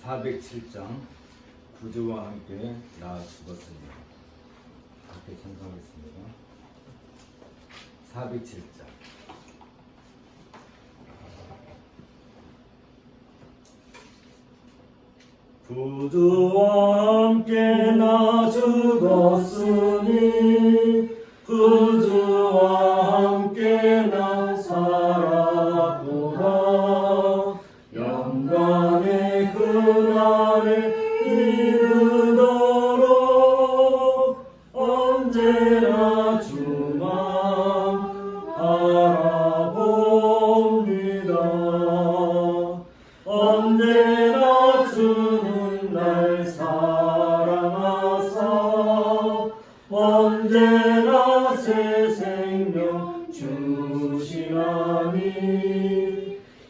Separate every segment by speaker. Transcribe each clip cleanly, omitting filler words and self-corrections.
Speaker 1: 407장 구주와 함께 나 죽었습니다. 함께 찬송하겠습니다. 407장 구주와 함께 나 죽었으니 구주와 함께 나 살았구나. 영광의 그날에 이르도록 언제나 주만 바라봅니다. 언제나 주는 날 사랑하사 언제나 새 생명 주시나니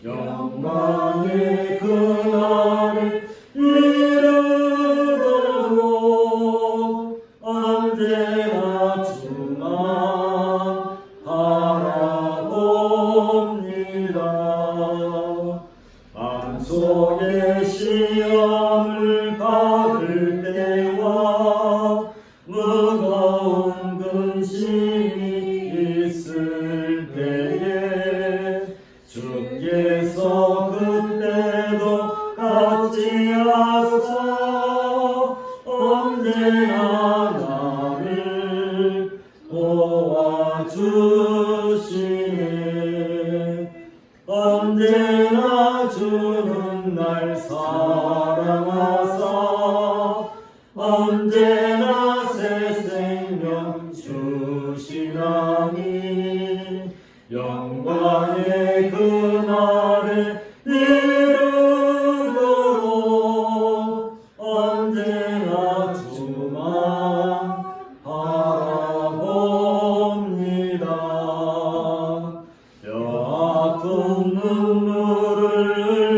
Speaker 1: 영광의 그날에 이르도록 언제나 주만 바라봅니다. 마음속에 시험을 받을 때와 무거운 근심이 있을 때에 주께서 그때도 같이 하사 언제나 나를 도와주시네. 언제나 주는 날 사랑하사 언제나 새 생명 주시나니 영광의 그날에 이르도록 언제나 주만 바라봅니다. 뼈아픈 눈물을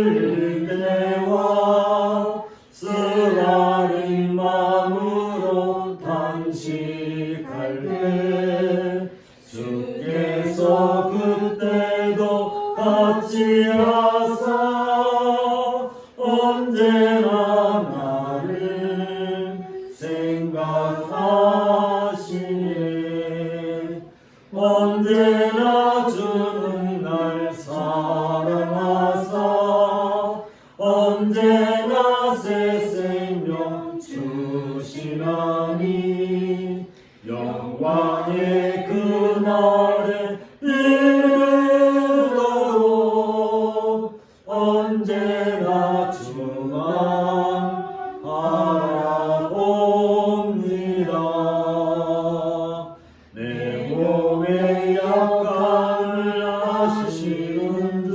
Speaker 1: 흘릴 때와 쓰라린 마음으로 단식할 때 주께서 그때도 같이 하사 언제나 나를 생각하시네. 언제나 주는 날 사랑하사 언제나 새 생명 주시나니 영광의 그날에 이르도록 언제나 주만 바라봅니다. 내 몸의 약함을 아시는 주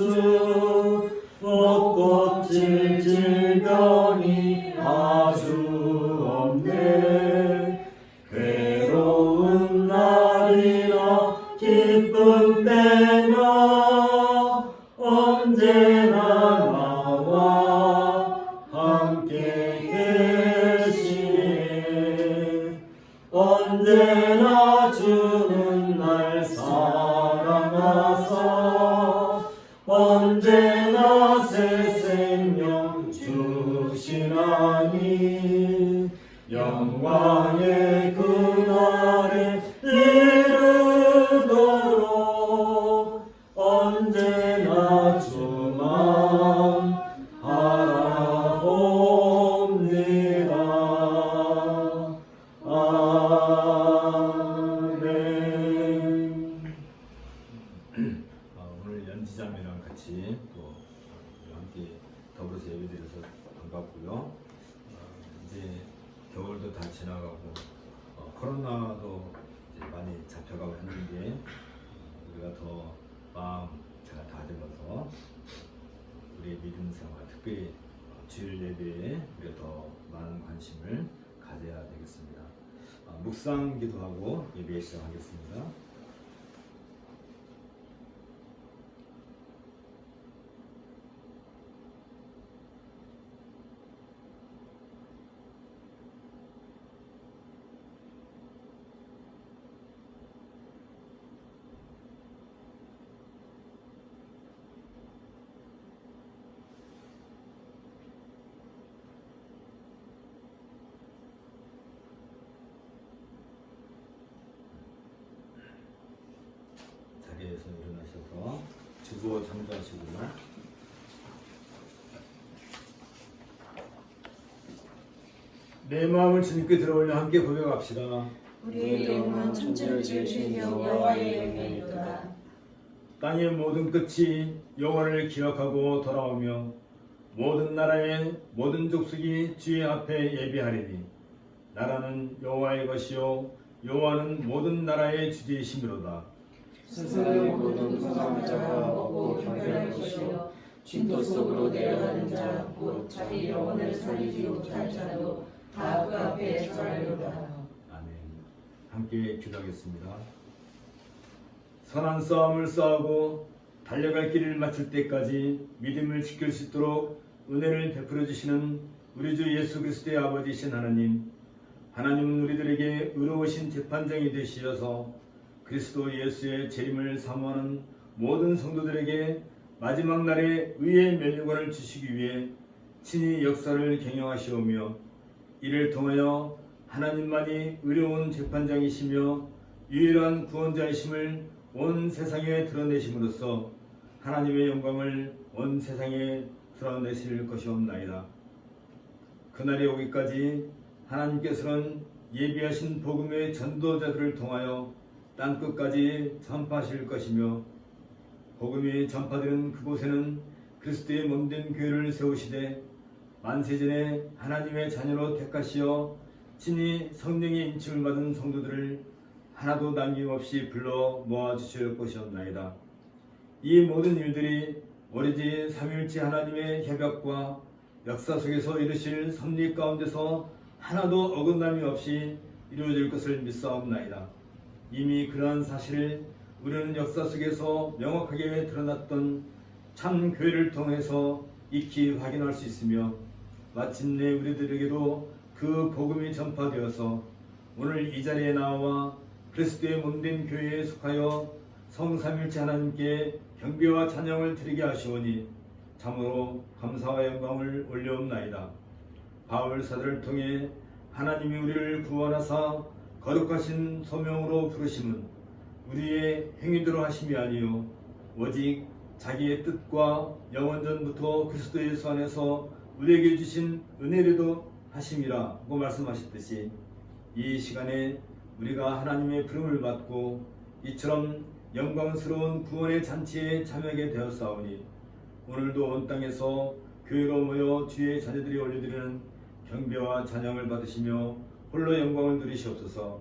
Speaker 1: ոտ꽃질 질병이 아주 없네. 괴로운 날이나 기쁜 때나 언제나 나와 함께 계시네. 언제나 주는 날 사랑하사 언제나 새 생명 주시나니 영광의 그날에 이르도록 언제나 주만 바라봅니다. 아멘. 오늘 연지자매랑 같이 또 함께 더불어서 예배드려서 반갑고요. 이제 겨울도 다 지나가고 코로나도 이제 많이 잡혀가고 했는데 우리가 더 마음 잘 다듬어서 우리의 믿음 생활, 특별히 주일 예배에 우리가 더 많은 관심을 가져야 되겠습니다. 묵상 기도하고 예배 시작하겠습니다. 자리에서 일어나셔서 주보 참조하시고요. 내 마음을 주님께 들어올려 함께 고백합시다.
Speaker 2: 우리의 영혼은 천지를 지으신 여호와의 영광이로다.
Speaker 1: 땅의 모든 끝이 여호와를 기억하고 돌아오며 모든 나라의 모든 족속이 주의 앞에 예배하리니 나라는 여호와의 것이요 여호와는 모든 나라의 주제이심이로다.
Speaker 2: 세상의 모든 성한 자가 먹고 경배할 것이요 진토 속으로 내려가는 자 곧 자기 영혼을 살리지 못할 자도 다 그 앞에 절하리로다.
Speaker 1: 아멘. 함께 기도하겠습니다. 선한 싸움을 싸우고 달려갈 길을 마칠 때까지 믿음을 지킬 수 있도록 은혜를 베풀어 주시는 우리 주 예수 그리스도의 아버지이신 하나님, 하나님은 우리들에게 의로우신 재판장이 되시어서 그리스도 예수의 재림을 사모하는 모든 성도들에게 마지막 날에 의의 면류관을 주시기 위해 친히 역사를 경영하시오며 이를 통하여 하나님만이 의로운 재판장이시며 유일한 구원자이심을 온 세상에 드러내심으로써 하나님의 영광을 온 세상에 드러내실 것이옵나이다. 그날이 오기까지 하나님께서는 예비하신 복음의 전도자들을 통하여 땅끝까지 전파하실 것이며 복음이 전파되는 그곳에는 그리스도의 몸된 교회를 세우시되 만세전에 하나님의 자녀로 택하시어 친히 성령의 인침을 받은 성도들을 하나도 남김없이 불러 모아주실 것이옵나이다. 이 모든 일들이 오로지 삼위일체 하나님의 협약과 역사 속에서 이루실 섭리 가운데서 하나도 어긋남이 없이 이루어질 것을 믿사옵나이다. 이미 그러한 사실을 우리는 역사 속에서 명확하게 드러났던 참 교회를 통해서 익히 확인할 수 있으며 마침내 우리들에게도 그 복음이 전파되어서 오늘 이 자리에 나와 그리스도의 몸된 교회에 속하여 성삼일체 하나님께 경배와 찬양을 드리게 하시오니 참으로 감사와 영광을 올려옵나이다. 바울 사도를 통해 하나님이 우리를 구원하사 거룩하신 소명으로 부르심은 우리의 행위대로 하심이 아니요 오직 자기의 뜻과 영원전부터 그리스도 예수 안에서 우리에게 주신 은혜로도 하심이라고 말씀하셨듯이 이 시간에 우리가 하나님의 부름을 받고 이처럼 영광스러운 구원의 잔치에 참여하게 되었사오니 오늘도 온 땅에서 교회로 모여 주의 자녀들이 올려드리는 경배와 찬양을 받으시며 홀로 영광을 누리시옵소서.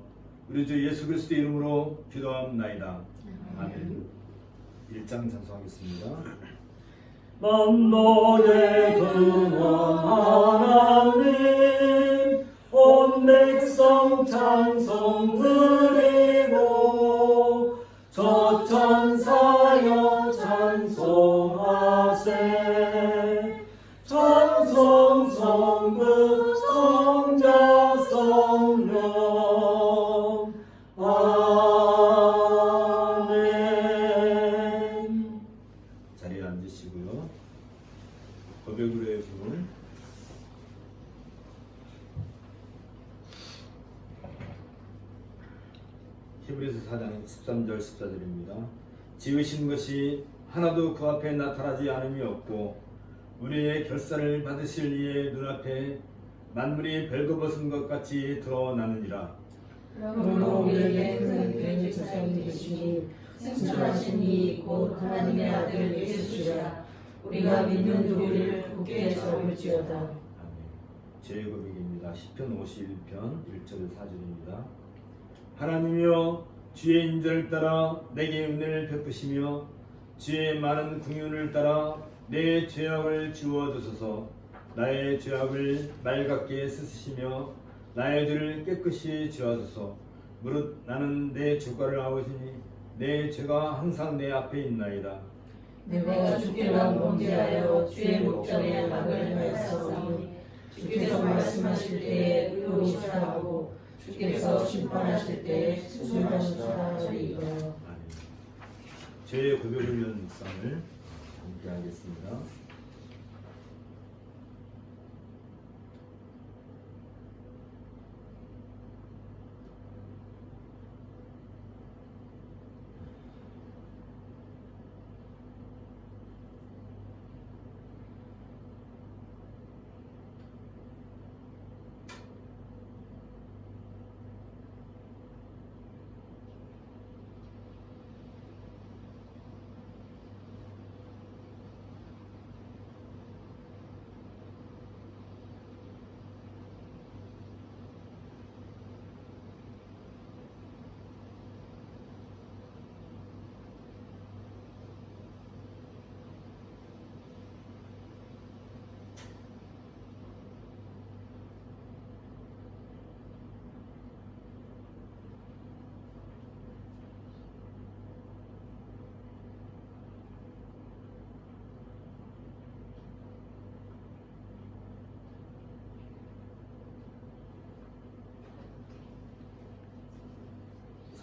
Speaker 1: 우리 주 예수 그리스도 이름으로 기도합나이다. 아멘. 1장 찬송하겠습니다.
Speaker 3: 만노의 근원 하나님 온 백성 찬송 드리고 저 천사여 찬송하세 찬송 성부 성자 성령 아멘.
Speaker 1: 자리에 앉으시고요. 고백으로의 부분 히브리서 4장 13절 14절입니다. 지으신 것이 하나도 그 앞에 나타나지 않음이 없고 우리의 결산을 받으실 이의 눈앞에 만물이 별거벗은 것 같이 드러나느니라.
Speaker 2: 그러므로 우리에게 큰 교회 조상이 되시니 승천하신 이 곧 하나님의 아들 예수시라. 우리가 믿는 우리를 굳게 잡을지어다.
Speaker 1: 아멘. 제 고백입니다. 시편 51편 1절 4절입니다. 하나님이여 주의 인전을 따라 내게 은혜를 베푸시며 주의 많은 긍휼을 따라 내 죄악을 지워주소서. 나의 죄악을 맑게 씻으시며 나의 죄를 깨끗이 지워주소서. 무릇 나는 내 죄과를 아우지니 내 죄가 항상 내 앞에 있나이다.
Speaker 2: 내가 주께만 범죄하여 주의 목전에 악을 행하였사오니 주께서 말씀하실 때에 의로우시다 하고 주께서 심판하실 때에 순수하시다 하리이다.
Speaker 1: 아멘. 죄의 고백을 위한 묵상을 함께 하겠습니다.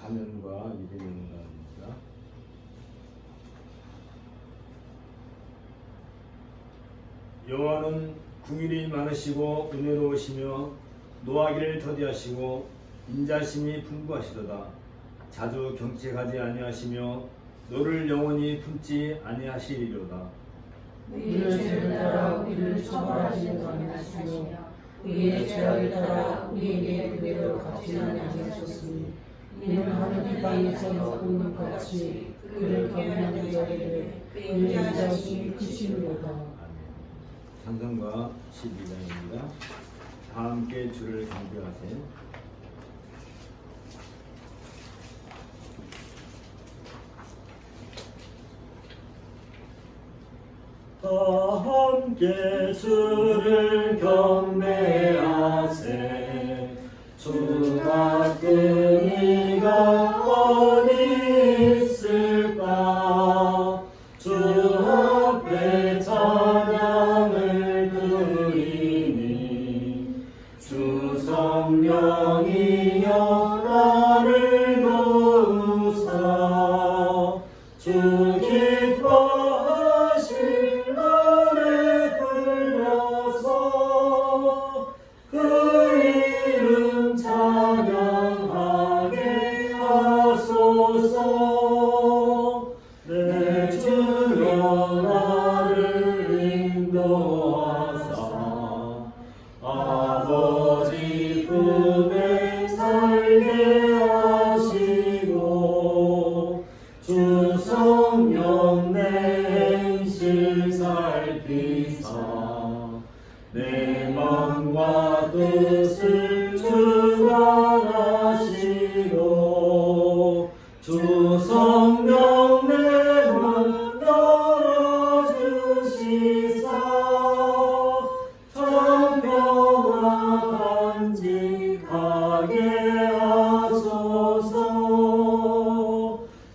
Speaker 1: 가면과 이대명단입니다. 여호와는 궁일이 많으시고 은혜로우시며 노하기를 더디하시고 인자심이 풍부하시도다. 자주 경책하지 아니하시며 너를 영원히 품지 아니하시리로다.
Speaker 2: 우리의 죄를 따라 우리를 처벌하시는 아니하시며 우리의 죄악을 따라 우리에게 그대로 갚지는 아니하셨으니 이는 하늘이 땅에서 먹는 것 같이 그를 경외하는 자에게 인자하심이 크시리로다.
Speaker 1: 아멘. 찬송가 12장입니다. 다 함께 주를 경배하세요.
Speaker 3: 다 함께 주를 경배하세. 주 같은 이가 어디 있을까. 주 앞에 찬양을 드리니 주 성령이여 나를 도우사. 주 기뻐하실 날에 불려서 그 이름 찬양하게 하소서. 내 주여 나를 인도하사 아버지 품에 살게 하시고 주 성령 내 행실 살피사 내 마음과 뜻을 주관하시고 주 성령 내 문 열어주시사 참평화 간직하게 하소서.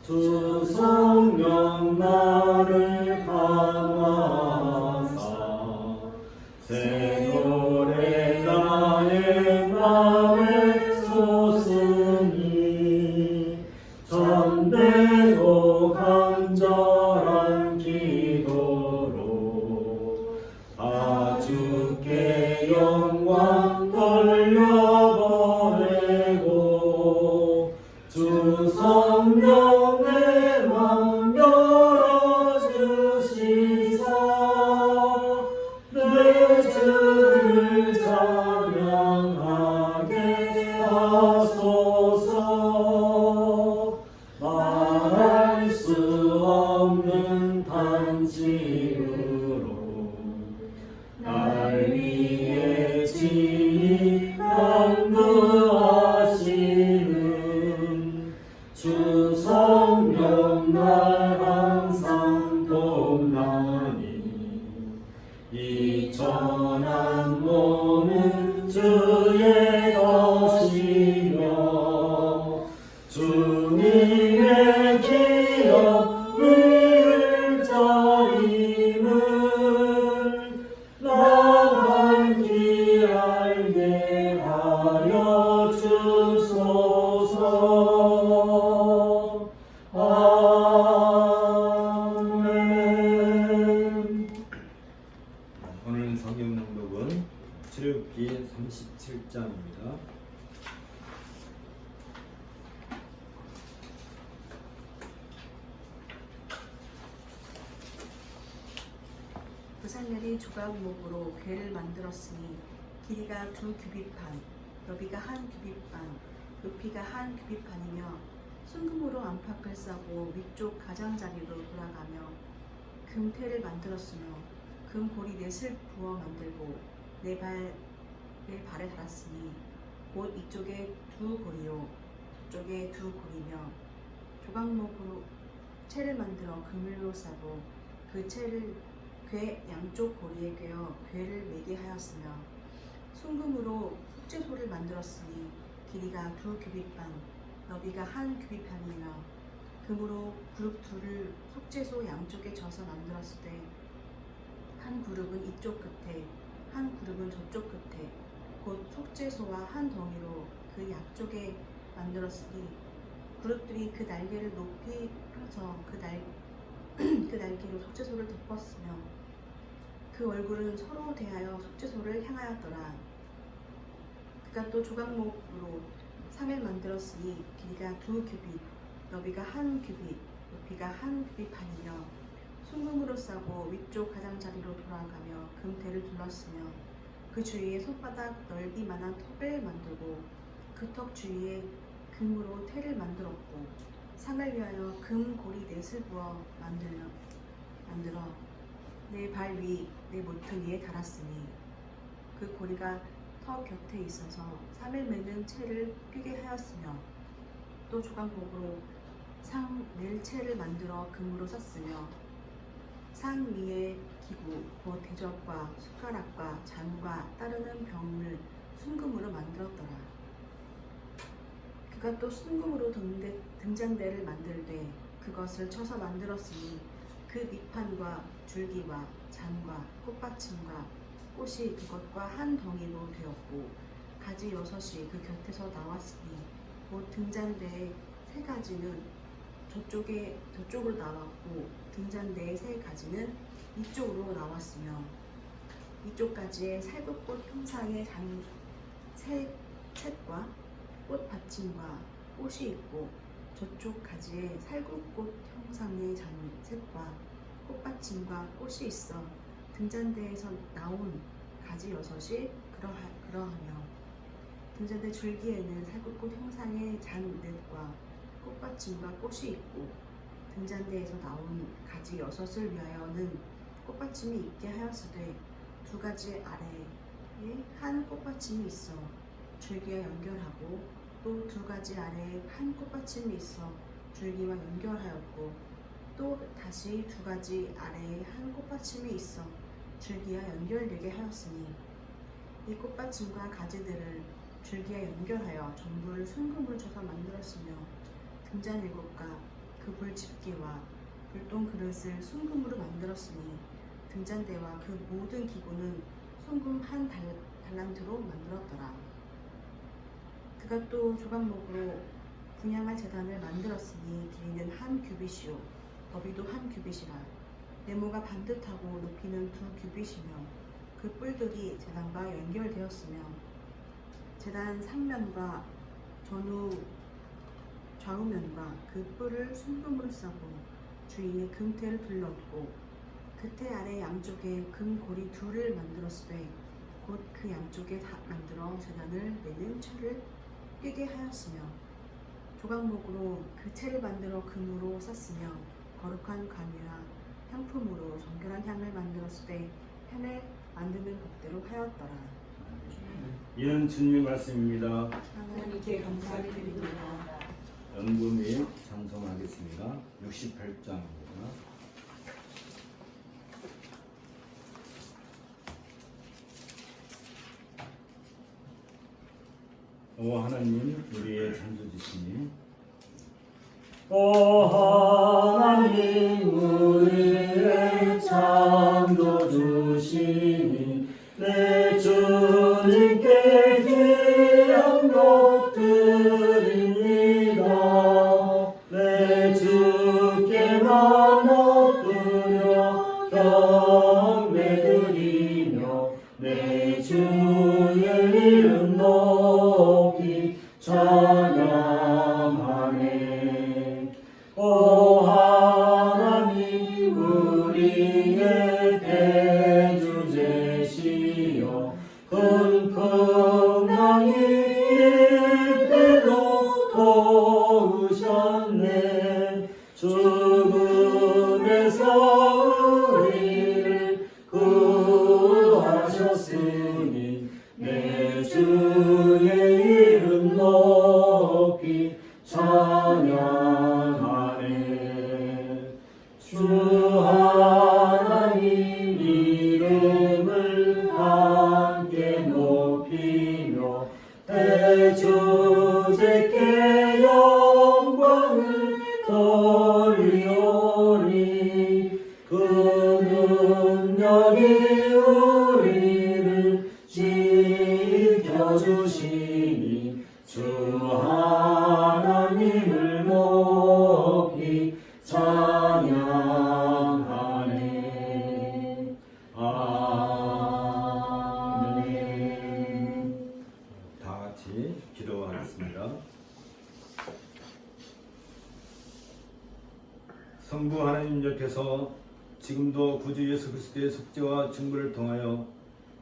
Speaker 3: 주 성령 나를 강화하사 새 노래 나의 맘에 솟으니 참되고 간절한 기도로 다 주께 영광 돌려보내고 주 성령 내 맘 열어주시사 내 주를 찬양하게 하소서. 말할 수 없는 탄식으로 날 위해 친히 간구하시는 주 성령 날 항상 돕나니 이 천한 몸은 주의 것이며 주님의 기업 위를 자임을 나만기 알게 하여 주소서. 아멘.
Speaker 1: 오늘 성경 낭독은 출애굽기 37장입니다.
Speaker 4: 부산열이 조각목으로 궤를 만들었으니 길이가 2규빗 반, 너비가 1규빗 반, 높이가 1규빗 반이며 순금으로 안팎을 싸고 위쪽 가장자리로 돌아가며 금태를 만들었으며 금고리 4을 부어 만들고 내 발에 달았으니 곧 이쪽에 2고리요 저쪽에 2고리며 조각목으로 채를 만들어 그물로 싸고 그 채를 궤 양쪽 고리에 꿰어 궤를 매게 하였으며 순금으로 속죄소를 만들었으니 길이가 2규빗 반, 너비가 1규빗 반이며 금으로 그룹 둘을 속죄소 양쪽에 져서 만들었을 때 한 그룹은 이쪽 끝에 한 그룹은 저쪽 끝에 곧 속죄소와 한 덩이로 그 양쪽에 만들었으니 그룹들이 그 날개를 높이 펴서 그 날개로 속죄소를 덮었으며 그 얼굴은 서로 대하여 속죄소를 향하였더라. 그가 또 조각목으로 상을 만들었으니 길이가 2규빗, 너비가 1규빗, 높이가 1규빗 반이며 순금으로 싸고 위쪽 가장자리로 돌아가며 금테를 둘렀으며 그 주위에 손바닥 넓이만한 턱을 만들고 그 턱 주위에 금으로 테를 만들었고 상을 위하여 금 고리 넷을 부어 만들어 내 발 위, 내 모퉁이에 달았으니 그 고리가 턱 곁에 있어서 상을 매는 채를 휘게 하였으며 또 조각목으로 상 낼 채를 만들어 금으로 샀으며 상 위에 기구, 곧 대접과 숟가락과 잔과 따르는 병을 순금으로 만들었더라. 그가 또 순금으로 등잔대를 만들되 그것을 쳐서 만들었으니 그 밑판과 줄기와 잔과 꽃받침과 꽃이 그것과 한 덩이로 되었고 가지 6이 그 곁에서 나왔으니 곧 등잔대의 3가지는 저쪽으로 나왔고 등잔대의 3가지는 이쪽으로 나왔으며 이쪽 가지에 살구꽃 형상의 셋과 꽃 받침과 꽃이 있고 저쪽 가지에 살구꽃 형상의 셋과 꽃 받침과 꽃이 있어 등잔대에서 나온 가지 6이 그러하며 등잔대 줄기에는 살구꽃 형상의 잔넷과 꽃받침과 꽃이 있고 등잔대에서 나온 가지 6을 위하여는 꽃받침이 있게 하였으되 2가지 아래에 한 꽃받침이 있어 줄기와 연결하고 또 2가지 아래에 한 꽃받침이 있어 줄기와 연결하였고 또 다시 2가지 아래에 한 꽃받침이 있어 줄기와 연결되게 하였으니 이 꽃받침과 가지들을 줄기와 연결하여 전부를 순금으로 쳐서 만들었으며 등잔 7과 그 불집게와 불똥 그릇을 순금으로 만들었으니 등잔대와 그 모든 기구는 순금 1달란트로 만들었더라. 그가 또 조각목으로 분향할 제단을 만들었으니 길이는 1규빗이요 너비도 1규빗이라 네모가 반듯하고 높이는 2규빗이며 그 뿔들이 제단과 연결되었으며 제단 상면과 좌우면과 그 뿔을 순금으로 싸고 주위에 금테를 둘렀고 그 테 아래 양쪽에 금고리 2를 만들었으되 곧 그 양쪽에 다 만들어 제단을 내는 채를 꿰게 하였으며 조각목으로 그 채를 만들어 금으로 쌌으며 거룩한 관이라 향품으로 정결한 향을 만들었으되 향을 만드는 법대로 하였더라.
Speaker 1: 이는 주님의 말씀입니다.
Speaker 2: 하나님께 감사를 드립니다.
Speaker 1: 연구 및 찬송하겠습니다. 68장입니다. 오 하나님 우리의 창조주시니
Speaker 3: 오 하나님 우리의 창조주시니 내 주님께 귀한 것 드립니다. 내 주께만 엎드려 경배드리며 내 주의 이름 높이 찬양하네. 오 하나님 우리의 대주제시여 흥풍랑이 일대로 도우셨네. 죽음에서 우리를 구하셨으니 내 주의 이름 높이 찬양하네. 주 하나님 이름을 함께 높이며 대주제께 영광을 돌리오리. 그 능력이 우리를 지켜주시니 주 하나님을
Speaker 1: 성부 하나님 옆에서 지금도 구주 예수 그리스도의 속죄와 증거를 통하여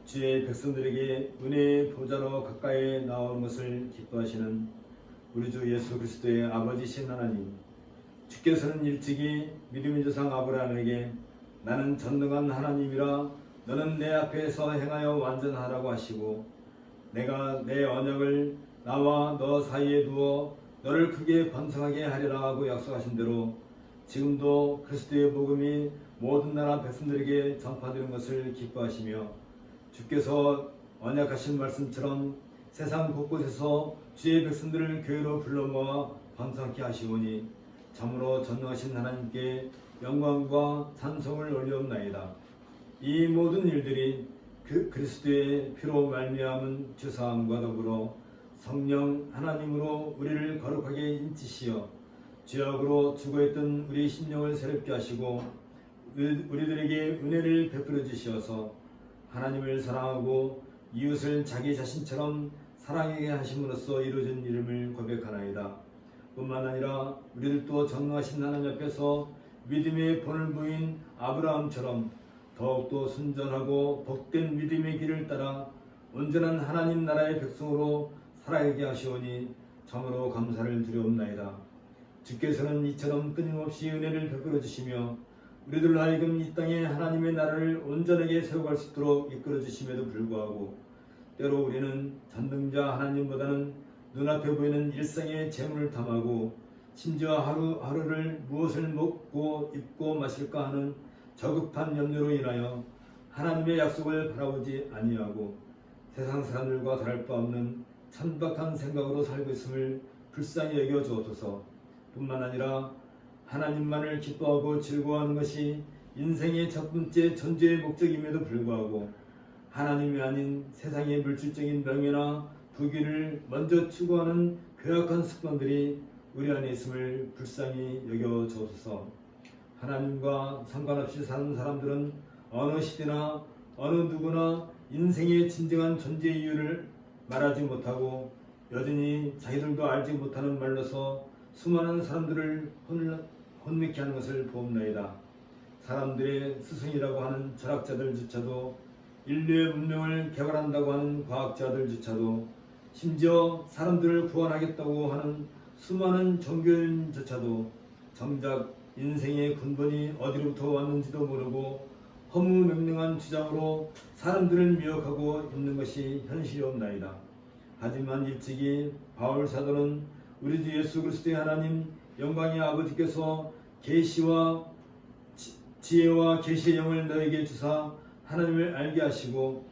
Speaker 1: 주의 백성들에게 은혜의 보좌로 가까이 나오는 것을 기뻐하시는 우리 주 예수 그리스도의 아버지신 하나님, 주께서는 일찍이 믿음의 조상 아브라함에게 나는 전능한 하나님이라 너는 내 앞에서 행하여 완전하라고 하시고 내가 내 언약을 나와 너 사이에 두어 너를 크게 번성하게 하리라 하고 약속하신 대로 지금도 그리스도의 복음이 모든 나라 백성들에게 전파되는 것을 기뻐하시며 주께서 언약하신 말씀처럼 세상 곳곳에서 주의 백성들을 교회로 불러 모아 번성케 하시오니 참으로 전능하신 하나님께 영광과 찬송을 올리옵나이다. 이 모든 일들이 그리스도의 피로 말미암은 죄사함과 더불어 성령 하나님으로 우리를 거룩하게 인치시어 죄악으로 죽어있던 우리 심령을 새롭게 하시고 우리들에게 은혜를 베풀어 주시어서 하나님을 사랑하고 이웃을 자기 자신처럼 사랑하게 하심으로써 이루어진 이름을 고백하나이다. 뿐만 아니라 우리들도 전능하신 하나님 앞에서 믿음의 본을 보인 아브라함처럼 더욱더 순전하고 복된 믿음의 길을 따라 온전한 하나님 나라의 백성으로 살아가게 하시오니 참으로 감사를 드리옵나이다. 주께서는 이처럼 끊임없이 은혜를 베풀어 주시며 우리들로 하여금 이 땅에 하나님의 나라를 온전하게 세워갈 수 있도록 이끌어 주심에도 불구하고 때로 우리는 전능자 하나님보다는 눈앞에 보이는 일상의 재물을 탐하고 심지어 하루하루를 무엇을 먹고 입고 마실까 하는 저급한 염려로 인하여 하나님의 약속을 바라보지 아니하고 세상 사람들과 다를 바 없는 천박한 생각으로 살고 있음을 불쌍히 여겨 주옵소서. 뿐만 아니라 하나님만을 기뻐하고 즐거워하는 것이 인생의 첫 번째 존재의 목적임에도 불구하고 하나님이 아닌 세상의 물질적인 명예나 부귀를 먼저 추구하는 괴악한 습관들이 우리 안에 있음을 불쌍히 여겨 주옵소서. 하나님과 상관없이 사는 사람들은 어느 시대나 어느 누구나 인생의 진정한 존재 이유를 말하지 못하고 여전히 자기들도 알지 못하는 말로서 수많은 사람들을 혼미케 하는 것을 보옵나이다. 사람들의 스승이라고 하는 철학자들조차도 인류의 문명을 개발한다고 하는 과학자들조차도 심지어 사람들을 구원하겠다고 하는 수많은 종교인조차도 정작 인생의 근본이 어디로부터 왔는지도 모르고 허무맹랑한 주장으로 사람들을 미혹하고 있는 것이 현실이옵나이다. 하지만 일찍이 바울 사도는 우리 주 예수 그리스도의 하나님 영광의 아버지께서 계시와 지혜와 계시의 영을 너에게 주사 하나님을 알게 하시고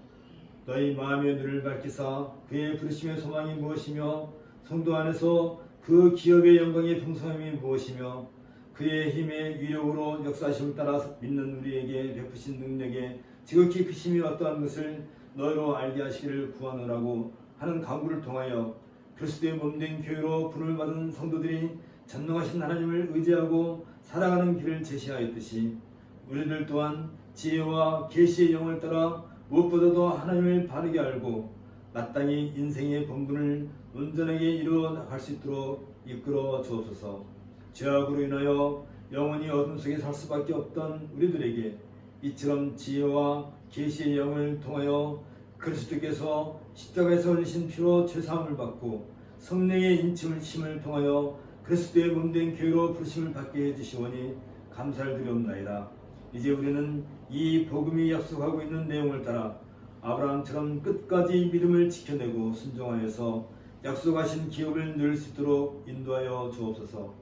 Speaker 1: 너희 마음의 눈을 밝히사 그의 부르심의 소망이 무엇이며 성도 안에서 그 기업의 영광의 풍성함이 무엇이며 그의 힘의 위력으로 역사하심을 따라 믿는 우리에게 베푸신 능력에 지극히 크심이 어떠한 것을 너희로 알게 하시기를 구하노라고 하는 강구를 통하여 그리스도의 몸된 교회로 부름을 받은 성도들이 전능하신 하나님을 의지하고 살아가는 길을 제시하였듯이 우리들 또한 지혜와 계시의 영을 따라 무엇보다도 하나님을 바르게 알고 마땅히 인생의 본분을 온전하게 이루어 나갈 수 있도록 이끌어 주옵소서. 죄악으로 인하여 영원히 어둠 속에 살 수밖에 없던 우리들에게 이처럼 지혜와 계시의 영을 통하여 그리스도께서 십자가에서 흘리신 피로 죄사함을 받고 성령의 인침을 통하여 그리스도의 몸된 교회로 부르심을 받게 해주시오니 감사를 드리옵나이다. 이제 우리는 이 복음이 약속하고 있는 내용을 따라 아브라함처럼 끝까지 믿음을 지켜내고 순종하여서 약속하신 기업을 누릴 수 있도록 인도하여 주옵소서.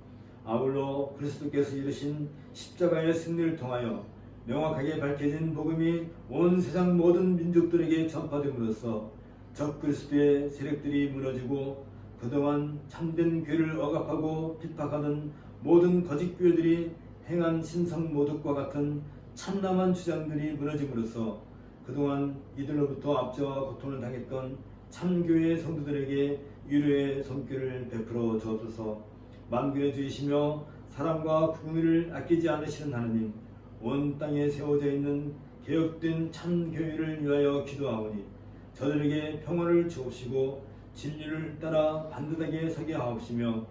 Speaker 1: 아울러 그리스도께서 이루신 십자가의 승리를 통하여 명확하게 밝혀진 복음이 온 세상 모든 민족들에게 전파됨으로써 적 그리스도의 세력들이 무너지고 그동안 참된 교회를 억압하고 핍박하던 모든 거짓 교회들이 행한 신성 모독과 같은 참남한 주장들이 무너짐으로써 그동안 이들로부터 압제와 고통을 당했던 참교회의 성도들에게 위로의 손길을 베풀어 주옵소서. 만군의 주이시며 사랑과 긍휼을 아끼지 않으시는 하나님, 온 땅에 세워져 있는 개혁된 참교회를 위하여 기도하오니 저들에게 평화를 주옵시고 진리를 따라 반듯하게 서게 하옵시며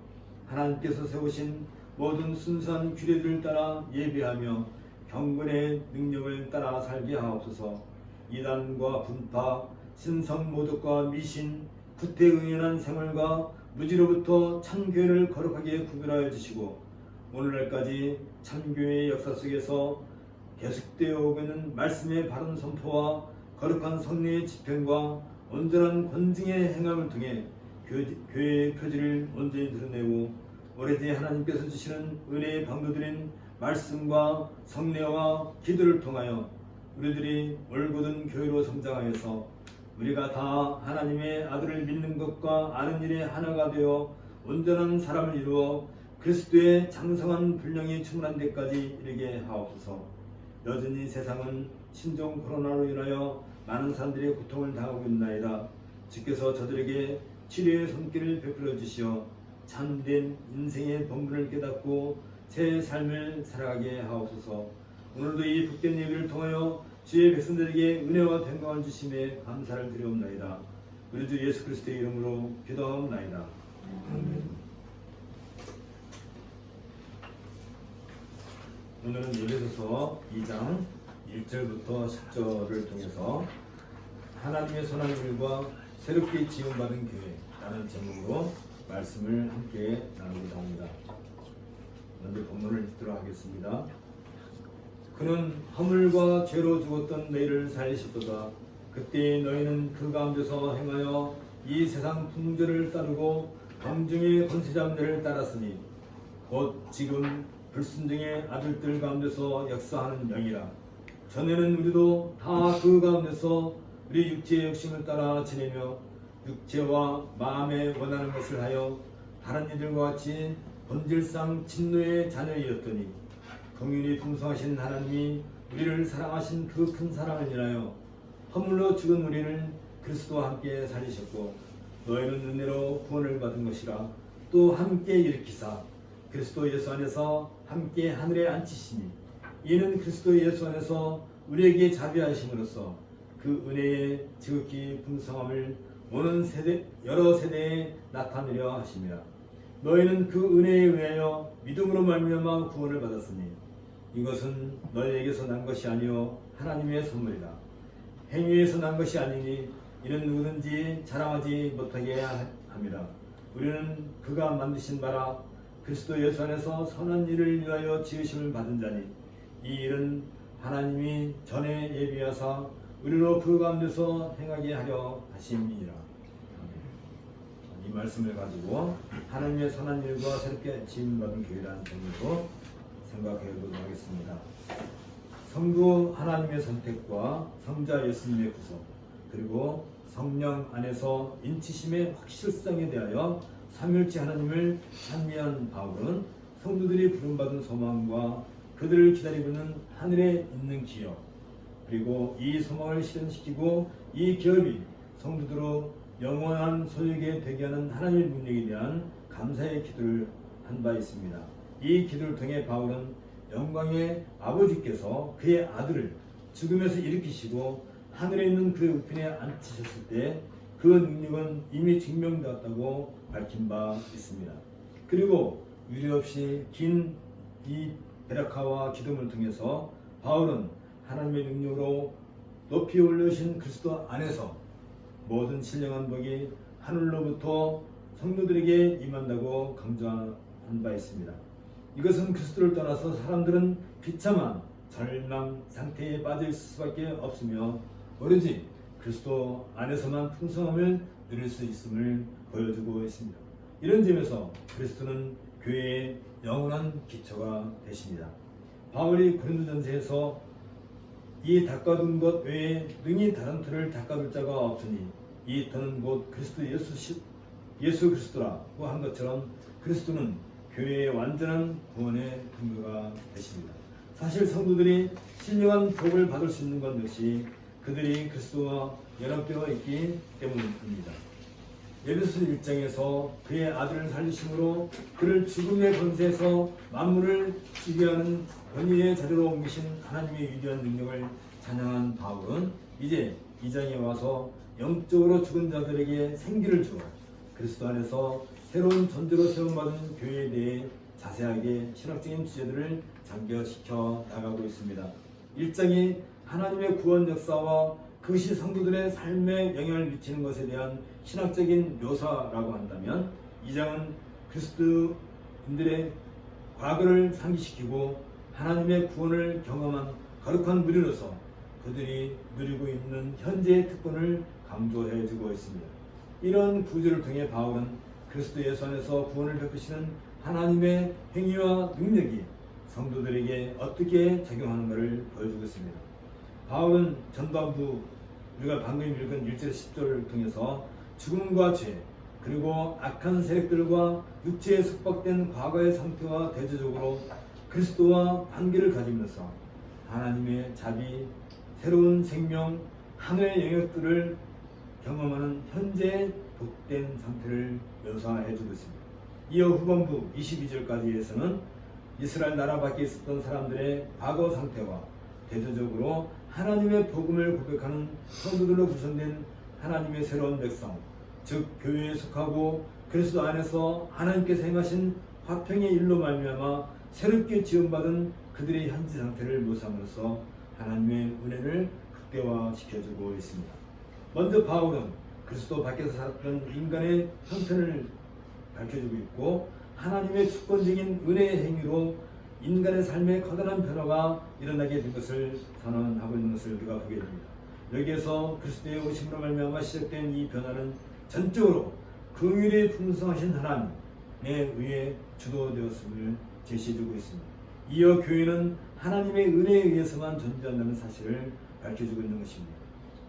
Speaker 1: 하나님께서 세우신 모든 순수한 규례들을 따라 예배하며 경건의 능력을 따라 살게 하옵소서. 이단과 분파, 신성모독과 미신, 구태의연한 생활과 무지로부터 참교회를 거룩하게 구별하여 주시고 오늘날까지 참교회의 역사 속에서 계속되어 오고 있는 말씀의 바른 선포와 거룩한 성례의 집행과 온전한 권징의 행함을 통해 교회의 표지를 온전히 드러내고 오래전에 하나님께서 주시는 은혜의 방도들인 말씀과 성례와 기도를 통하여 우리들이 올곧은 교회로 성장하여서 우리가 다 하나님의 아들을 믿는 것과 아는 일에 하나가 되어 온전한 사람을 이루어 그리스도의 장성한 분량이 충만한 데까지 이르게 하옵소서. 여전히 세상은 신종 코로나로 인하여 많은 사람들이 고통을 당하고 있나이다. 주께서 저들에게 치료의 손길을 베풀어 주시어 참된 인생의 본분을 깨닫고 새 삶을 살아가게 하옵소서. 오늘도 이 복된 예배를 통하여 주의 백성들에게 은혜와 평강을 주심에 감사를 드리옵나이다. 우리 주 예수 그리스도의 이름으로 기도하옵나이다. 오늘은 에베소서 2장 1절부터 10절을 통해서 하나님의 선한 일과 새롭게 지원받은 교회라는 제목으로 말씀을 함께 나누고자 합니다. 먼저 본문을 읽도록 하겠습니다. 그는 허물과 죄로 죽었던 너희를 살리셨도다. 그때 너희는 그 가운데서 행하여 이 세상 풍조를 따르고 방중의 권세자들을 따랐으니 곧 지금 불순종의 아들들 가운데서 역사하는 영이라. 전에는 우리도 다 그 가운데서 우리 육체의 욕심을 따라 지내며 육체와 마음에 원하는 것을 하여 다른 이들과 같이 본질상 진노의 자녀이었더니 긍휼이 풍성하신 하나님이 우리를 사랑하신 그 큰 사랑을 인하여 허물로 죽은 우리를 그리스도와 함께 살리셨고 너희는 은혜로 구원을 받은 것이라. 또 함께 일으키사 그리스도 예수 안에서 함께 하늘에 앉히시니 이는 그리스도 예수 안에서 우리에게 자비하심으로써 그 은혜의 지극히 풍성함을 오는 세대 여러 세대에 나타내려 하심이라. 너희는 그 은혜에 의하여 믿음으로 말미암아 구원을 받았으니 이것은 너희에게서 난 것이 아니요 하나님의 선물이라. 행위에서 난 것이 아니니 이는 누구든지 자랑하지 못하게 함이라. 우리는 그가 만드신 바라 그리스도 예수 안에서 선한 일을 위하여 지으심을 받은 자니 이 일은 하나님이 전에 예비하사 우리로 그 가운데서 행하게 하려 하심이니라. 이 말씀을 가지고 하나님의 선한 일과 새롭게 지음받은 교회라는 제목으로 생각해 보도록 하겠습니다. 성부 하나님의 선택과 성자 예수님의 구속 그리고 성령 안에서 인치심의 확실성에 대하여 삼일째 하나님을 찬미한 바울은 성도들이 부름받은 소망과 그들을 기다리고 있는 하늘에 있는 기업 그리고 이 소망을 실현시키고 이 기업이 성도들로 영원한 소유게 되게 하는 하나님의 능력에 대한 감사의 기도를 한 바 있습니다. 이 기도를 통해 바울은 영광의 아버지께서 그의 아들을 죽음에서 일으키시고 하늘에 있는 그의 우편에 앉히셨을 때 그 능력은 이미 증명되었다고 밝힌 바 있습니다. 그리고 유례없이 긴 이 베라카와 기도를 통해서 바울은 하나님의 능력으로 높이 올려주신 그리스도 안에서 모든 신령한 복이 하늘로부터 성도들에게 임한다고 강조한 바 있습니다. 이것은 그리스도를 떠나서 사람들은 비참한 절망 상태에 빠져 있을 수밖에 없으며 오로지 그리스도 안에서만 풍성함을 누릴 수 있음을 보여주고 있습니다. 이런 점에서 그리스도는 교회의 영원한 기초가 되십니다. 바울이 고린도전서에서 이 닦아둔 것 외에 능히 다른 터를 닦아둘 자가 없으니 이 터는 곧 그리스도 예수 그리스도라고 한 것처럼 그리스도는 교회의 완전한 구원의 근거가 되십니다. 사실 성도들이 신령한 복을 받을 수 있는 것 역시 그들이 그리스도와 연합되어 있기 때문입니다. 에베소 1장에서 그의 아들을 살리심으로 그를 죽음의 권세에서 만물을 지배하는 권위의 자리로 옮기신 하나님의 위대한 능력을 찬양한 바울은 이제 2장에 와서 영적으로 죽은 자들에게 생기를 주어 그리스도 안에서 새로운 존재로 세움받은 교회에 대해 자세하게 신학적인 주제들을 장겨시켜 나가고 있습니다. 1장이 하나님의 구원 역사와 그것이 성도들의 삶에 영향을 미치는 것에 대한 신학적인 묘사라고 한다면 2장은 그리스도인들의 과거를 상기시키고 하나님의 구원을 경험한 거룩한 무리로서 그들이 누리고 있는 현재의 특권을 강조해 주고 있습니다. 이런 구조를 통해 바울은 그리스도 예수 안에서 구원을 베푸시는 하나님의 행위와 능력이 성도들에게 어떻게 적용하는가를 보여주고 있습니다. 바울은 전반부 우리가 방금 읽은 1절 10절을 통해서 죽음과 죄 그리고 악한 세력들과 육체에 속박된 과거의 상태와 대조적으로 그리스도와 관계를 가지면서 하나님의 자비, 새로운 생명, 하늘의 영역들을 경험하는 현재의 복된 상태를 묘사해 주고 있습니다. 이어 후반부 22절까지에서는 이스라엘 나라 밖에 있었던 사람들의 과거 상태와 대조적으로 하나님의 복음을 고백하는 성도들로 구성된 하나님의 새로운 백성, 즉 교회에 속하고 그리스도 안에서 하나님께서 행하신 화평의 일로 말미암아 새롭게 지원받은 그들의 현재 상태를 묘사하면서 하나님의 은혜를 극대화시켜주고 있습니다. 먼저 바울은 그리스도 밖에서 살았던 인간의 형편을 밝혀주고 있고 하나님의 주권적인 은혜의 행위로 인간의 삶에 커다란 변화가 일어나게 된 것을 선언하고 있는 것을 우리가 보게 됩니다. 여기에서 그리스도의 오심으로 말미암아 시작된 이 변화는 전적으로 긍휼이 풍성하신 하나님에 의해 주도되었음을 제시해주고 있습니다. 이어 교회는 하나님의 은혜에 의해서만 존재한다는 사실을 밝혀주고 있는 것입니다.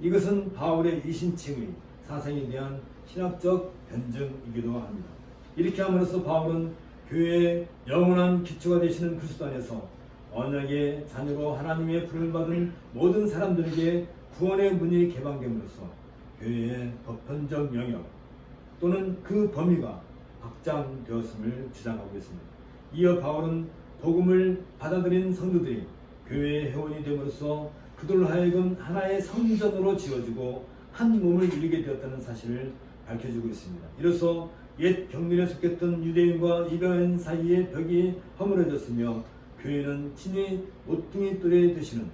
Speaker 1: 이것은 바울의 이신칭의 사상에 대한 신학적 변증이기도 합니다. 이렇게 함으로써 바울은 교회의 영원한 기초가 되시는 그리스도 안에서 언약의 자녀로 하나님의 부름을 받은 모든 사람들에게 구원의 문이 개방됨으로써 교회의 보편적 영역 또는 그 범위가 확장되었음을 주장하고 있습니다. 이어 바울은 복음을 받아들인 성도들이 교회의 회원이 됨으로써 그들로 하여금 하나의 성전으로 지어지고 한 몸을 이루게 되었다는 사실을 밝혀주고 있습니다. 이로써 옛 경륜에 속했던 유대인과 이방인 사이의 벽이 허물어졌으며 교회는 친히 모퉁이 돌에 되시는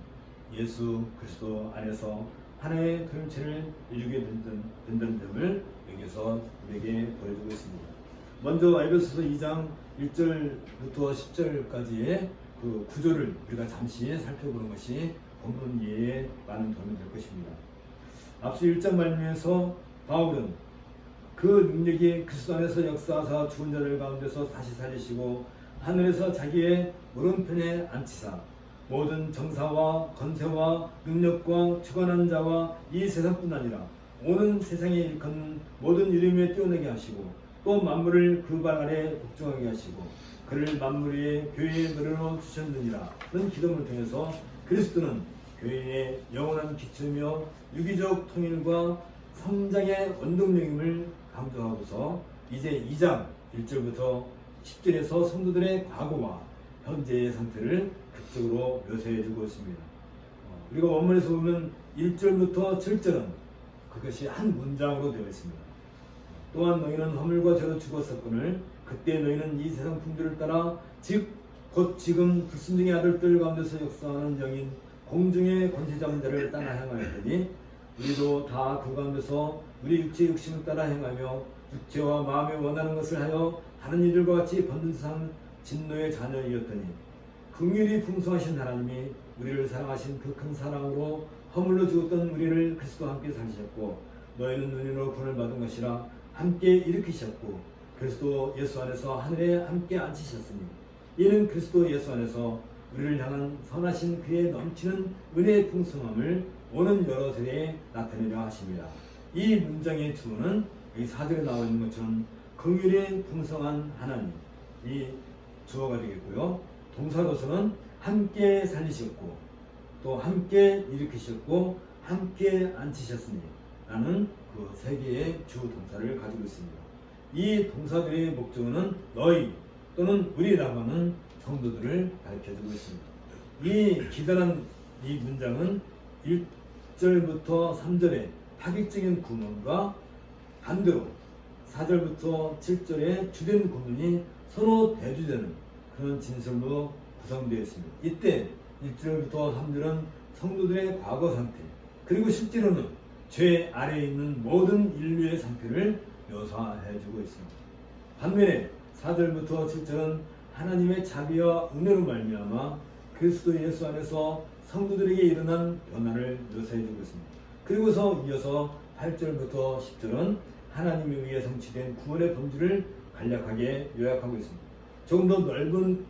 Speaker 1: 예수 그리스도 안에서 하나의 공동체를 이루게 된다는 점을 여기서 우리에게 보여주고 있습니다. 먼저 에베소서 2장 1절부터 10절까지의 그 구조를 우리가 잠시 살펴보는 것이 본문 이해에 많은 도움이 될 것입니다. 앞서 1장 말미에서 바울은 그 능력이 그리스도 안에서 역사하사 죽은 자들 가운데서 다시 살리시고 하늘에서 자기의 오른편에 앉히사 모든 정사와 건세와 능력과 주관하는 자와 이 세상뿐 아니라 오는 세상에 일컫는 모든 이름에 뛰어나게 하시고 또 만물을 그 발 아래 복종하게 하시고 그를 만물 위에 교회의 노래로 주셨느니라는 기도를 통해서 그리스도는 교회의 영원한 기초이며 유기적 통일과 성장의 원동력임을 강조하고서 이제 2장 1절부터 10절에서 성도들의 과거와 현재의 상태를 극적으로 묘사해주고 있습니다. 우리가 원문에서 보면 1절부터 7절은 그것이 한 문장으로 되어 있습니다. 또한 너희는 허물과 죄로 죽었었거늘 그때 너희는 이 세상 풍조를 따라 곧 지금 불순종의 아들들 가운데서 역사하는 영인 공중의 권세 잡은 자를 따라 행하였더니 우리도 다 그 가운데서 우리 육체의 욕심을 따라 행하며 육체와 마음에 원하는 것을 하여 다른 이들과 같이 번성한 진노의 자녀이었더니 긍휼이 풍성하신 하나님이 우리를 사랑하신 그 큰 사랑으로 허물로 죽었던 우리를 그리스도와 함께 살리셨고 너희는 은혜로 구원을 받은 것이라 함께 일으키셨고 그리스도 예수 안에서 하늘에 함께 앉히셨으니 이는 그리스도 예수 안에서 우리를 향한 선하신 그의 넘치는 은혜의 풍성함을 오는 여러 세대에 나타내려 하십니다. 이 문장의 주어는 이 4절에 나와 있는 것처럼 긍휼이 풍성한 하나님이 주어가 되겠고요. 동사로서는 함께 살리셨고 또 함께 일으키셨고 함께 앉히셨으니 라는 그 세 개의 주 동사를 가지고 있습니다. 이 동사들의 목적은 너희 또는 우리라고 하는 성도들을 밝혀주고 있습니다. 이 기다란 이 문장은 1절부터 3절의 파격적인 구문과 반대로 4절부터 7절의 주된 구문이 서로 대주되는 그런 진술로 구성되어 있습니다. 이때 1절부터 3절은 성도들의 과거 상태, 그리고 실제로는 죄 아래에 있는 모든 인류의 상태를 묘사해주고 있습니다. 반면에 4절부터 7절은 하나님의 자비와 은혜로 말미암아 그리스도 예수 안에서 성도들에게 일어난 변화를 묘사해주고 있습니다. 그리고서 이어서 8절부터 10절은 하나님에 의해 성취된 구원의 본질을 간략하게 요약하고 있습니다. 조금 더 넓은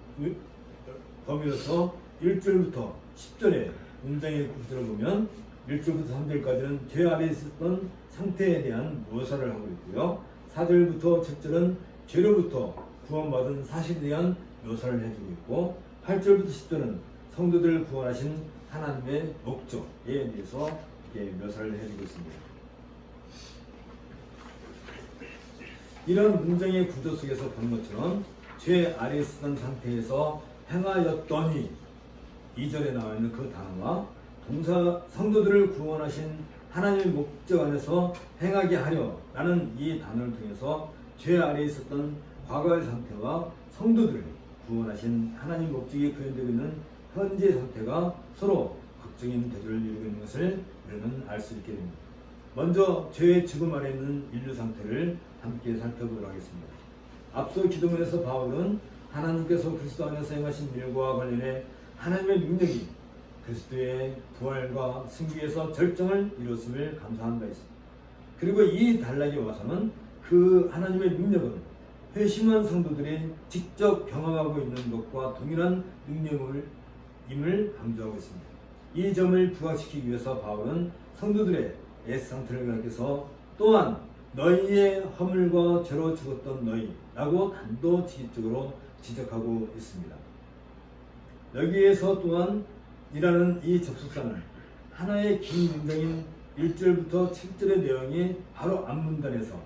Speaker 1: 범위로서 1절부터 10절의 문장의 구조를 보면 1절부터 3절까지는 죄 아래에 있었던 상태에 대한 묘사를 하고 있고요. 4절부터 7절은 죄로부터 구원받은 사실에 대한 묘사를 해주고 있고, 8절부터 10절은 성도들을 구원하신 하나님의 목적에 대해서 묘사를 해주고 있습니다. 이런 문장의 구조 속에서 본 것처럼 죄 아래에 있었던 상태에서 행하였더니 2절에 나와 있는 그 단어와 동사 성도들을 구원하신 하나님의 목적 안에서 행하게 하려 라는 이 단어를 통해서 죄 아래에 있었던 과거의 상태와 성도들을 구원하신 하나님 목적이 표현되고 있는 현재 상태가 서로 극적인 대조를 이루고 있는 것을 우리는 알 수 있게 됩니다. 먼저 죄의 죽음 아래 있는 인류 상태를 함께 살펴보도록 하겠습니다. 앞서 기도문에서 바울은 하나님께서 그리스도 안에서 행하신 일과 관련해 하나님의 능력이 그리스도의 부활과 승리에서 절정을 이뤘음을 감사한다 했습니다. 그리고 이 단락에 와서는 그 하나님의 능력은 회심한 성도들이 직접 경험하고 있는 것과 동일한 능력임을 강조하고 있습니다. 이 점을 부각시키기 위해서 바울은 성도들의 옛상태를 가리켜서 또한 너희의 허물과 죄로 죽었던 너희라고 단도직입적으로 지적하고 있습니다. 여기에서 또한 이라는 이 접속사는 하나의 긴 문장인 1절부터 7절의 내용이 바로 앞문단에서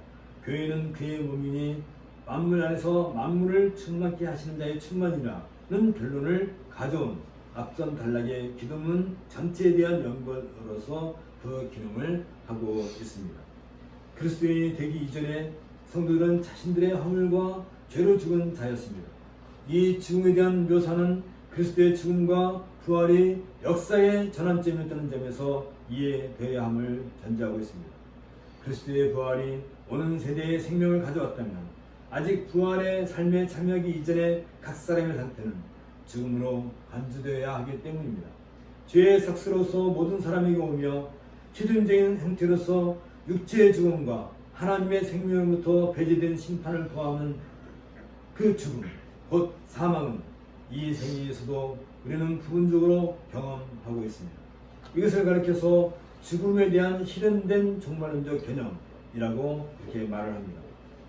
Speaker 1: 교회는 그의 몸이니 만물 안에서 만물을 충만케 하시는 자의 충만이라는 결론을 가져온 앞선 단락의 기도문 전체에 대한 연결로서 그 기능을 하고 있습니다. 그리스도인이 되기 이전에 성도들은 자신들의 허물과 죄로 죽은 자였습니다. 이 죽음에 대한 묘사는 그리스도의 죽음과 부활이 역사의 전환점이었다는 점에서 이해되어야 함을 전제하고 있습니다. 그리스도의 부활이 오는 세대의 생명을 가져왔다면 아직 부활의 삶에 참여하기 이전에 각 사람의 상태는 죽음으로 간주되어야 하기 때문입니다. 죄의 삭스로서 모든 사람에게 오며 최종적인 형태로서 육체의 죽음과 하나님의 생명으로부터 배제된 심판을 포함하는 그 죽음, 곧 사망은 이 생애에서도 우리는 부분적으로 경험하고 있습니다. 이것을 가리켜서 죽음에 대한 실현된 종말론적 개념이라고 이렇게 말을 합니다.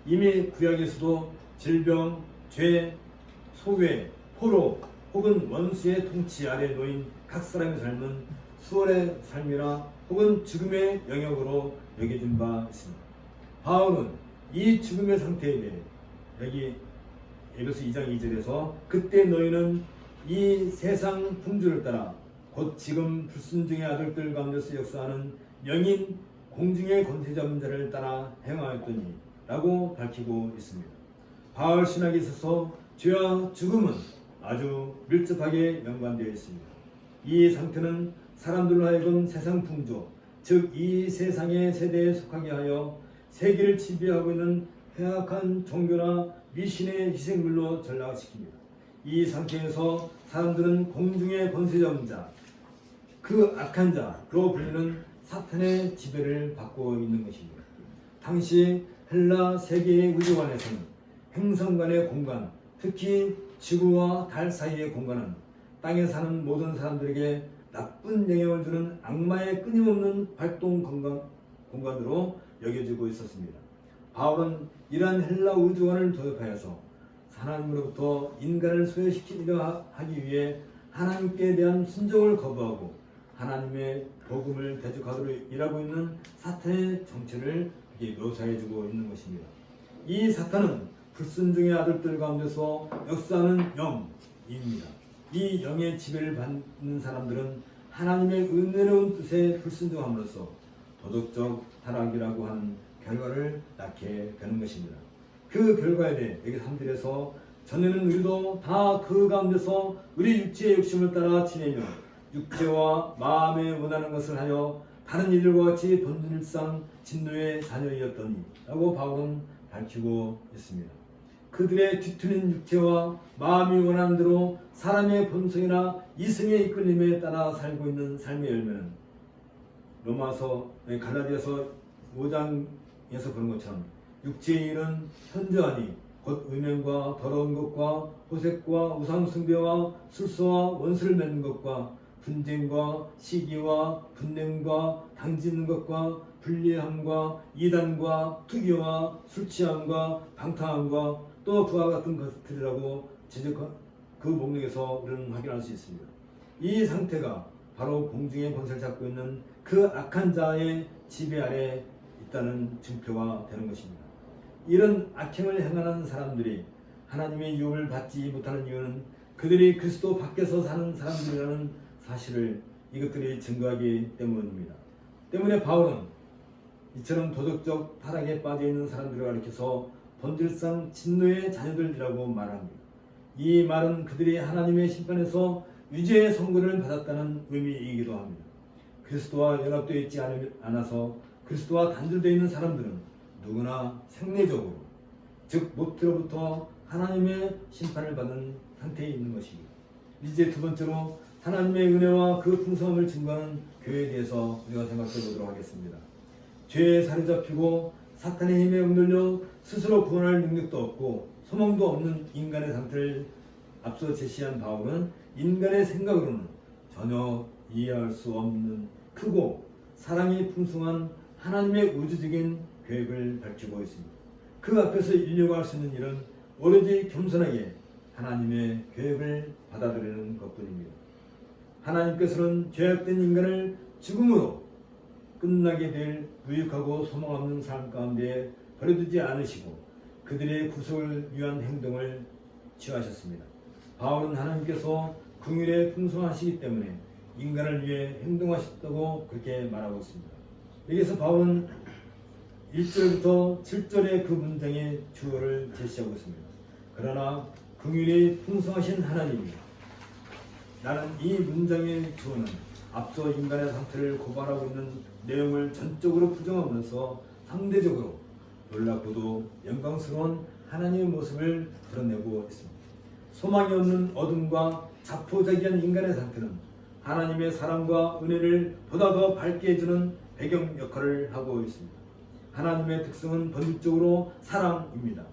Speaker 1: 이미 구약에서도 질병, 죄, 소외, 포로 혹은 원수의 통치 아래 놓인 각 사람의 삶은 수월의 삶이라 혹은 죽음의 영역으로 여겨진 바 있습니다. 바울은 이 죽음의 상태에 대해 여기 에베소 2장 2절에서 그때 너희는 이 세상 풍조를 따라 곧 지금 불순종의 아들들 가운데서 역사하는 영인 공중의 권세 잡은 자를 따라 행하였더니 라고 밝히고 있습니다. 바울 신학에 있어서 죄와 죽음은 아주 밀접하게 연관되어 있습니다. 이 상태는 사람들로 하여금 세상 풍조, 즉 이 세상의 세대에 속하게 하여 세계를 지배하고 있는 회악한 종교나 미신의 희생물로 전락시킵니다. 이 상태에서 사람들은 공중의 권세 잡은 자, 그 악한 자로 불리는 사탄의 지배를 받고 있는 것입니다. 당시 헬라 세계의 우주관에서는 행성 간의 공간, 특히 지구와 달 사이의 공간은 땅에 사는 모든 사람들에게 나쁜 영향을 주는 악마의 끊임없는 활동 공간으로 여겨지고 있었습니다. 바울은 이러한 헬라 우주관을 도입하여서 하나님으로부터 인간을 소외시키려 하기 위해 하나님께 대한 순종을 거부하고 하나님의 복음을 대적하도록 일하고 있는 사탄의 정체를 묘사해주고 있는 것입니다. 이 사탄은 불순종의 아들들 가운데서 역사하는 영입니다. 이 영의 지배를 받는 사람들은 하나님의 은혜로운 뜻에 불순종함으로써 도덕적 타락이라고 하는 결과를 낳게 되는 것입니다. 그 결과에 대해 여기 3절에서 전에는 우리도 다 그 가운데서 우리 육체의 욕심을 따라 지내며 육체와 마음에 원하는 것을 하여 다른 이들과 같이 본질상 진노의 자녀이었더니 라고 바울은 밝히고 있습니다. 그들의 뒤틀린 육체와 마음이 원하는 대로 사람의 본성이나 이성의 이끌림에 따라 살고 있는 삶의 열매는 갈라디아서 5장에서 그런 것처럼 육체의 일은 현저하니 곧 음행과 더러운 것과 호색과 우상숭배와 술수와 원수를 맺는 것과 분쟁과 시기와 분냄과 당짓는 것과 불리함과 이단과 투기와 술취함과 방탕함과 또 그와 같은 것들이라고 지적한 그 목록에서 우리는 확인할 수 있습니다. 이 상태가 바로 공중의 권세를 잡고 있는 그 악한 자의 지배 아래 있다는 증표가 되는 것입니다. 이런 악행을 행하는 사람들이 하나님의 유업을 받지 못하는 이유는 그들이 그리스도 밖에서 사는 사람들이라는 사실을 이것들이 증거하기 때문입니다. 때문에 바울은 이처럼 도덕적 타락에 빠져있는 사람들을 가리켜서 본질상 진노의 자녀들이라고 말합니다. 이 말은 그들이 하나님의 심판에서 유죄의 선고를 받았다는 의미이기도 합니다. 그리스도와 연합되어 있지 않아서 그리스도와 단절되어 있는 사람들은 누구나 생리적으로 즉 모태로부터 하나님의 심판을 받는 상태에 있는 것입니다. 이제 두 번째로 하나님의 은혜와 그 풍성함을 증거하는 교회에 대해서 우리가 생각해 보도록 하겠습니다. 죄에 사로잡히고 사탄의 힘에 억눌려 스스로 구원할 능력도 없고 소망도 없는 인간의 상태를 앞서 제시한 바울은 인간의 생각으로는 전혀 이해할 수 없는 크고 사랑이 풍성한 하나님의 우주적인 계획을 밝히고 있습니다. 그 앞에서 인류가 할 수 있는 일은 오로지 겸손하게 하나님의 계획을 받아들이는 것뿐입니다. 하나님께서는 죄악된 인간을 죽음으로 끝나게 될 무익하고 소망 없는 삶 가운데 버려두지 않으시고 그들의 구속을 위한 행동을 취하셨습니다. 바울은 하나님께서 긍휼에 풍성하시기 때문에 인간을 위해 행동하셨다고 그렇게 말하고 있습니다. 여기서 바울은 1절부터 7절의 그 문장의 주어를 제시하고 있습니다. 그러나 긍휼이 풍성하신 하나님이 나는 이 문장의 주어는 앞서 인간의 상태를 고발하고 있는 내용을 전적으로 부정하면서 상대적으로 놀랍고도 영광스러운 하나님의 모습을 드러내고 있습니다. 소망이 없는 어둠과 자포자기한 인간의 상태는 하나님의 사랑과 은혜를 보다 더 밝게 해주는 배경 역할을 하고 있습니다. 하나님의 특성은 본질적으로 사랑입니다.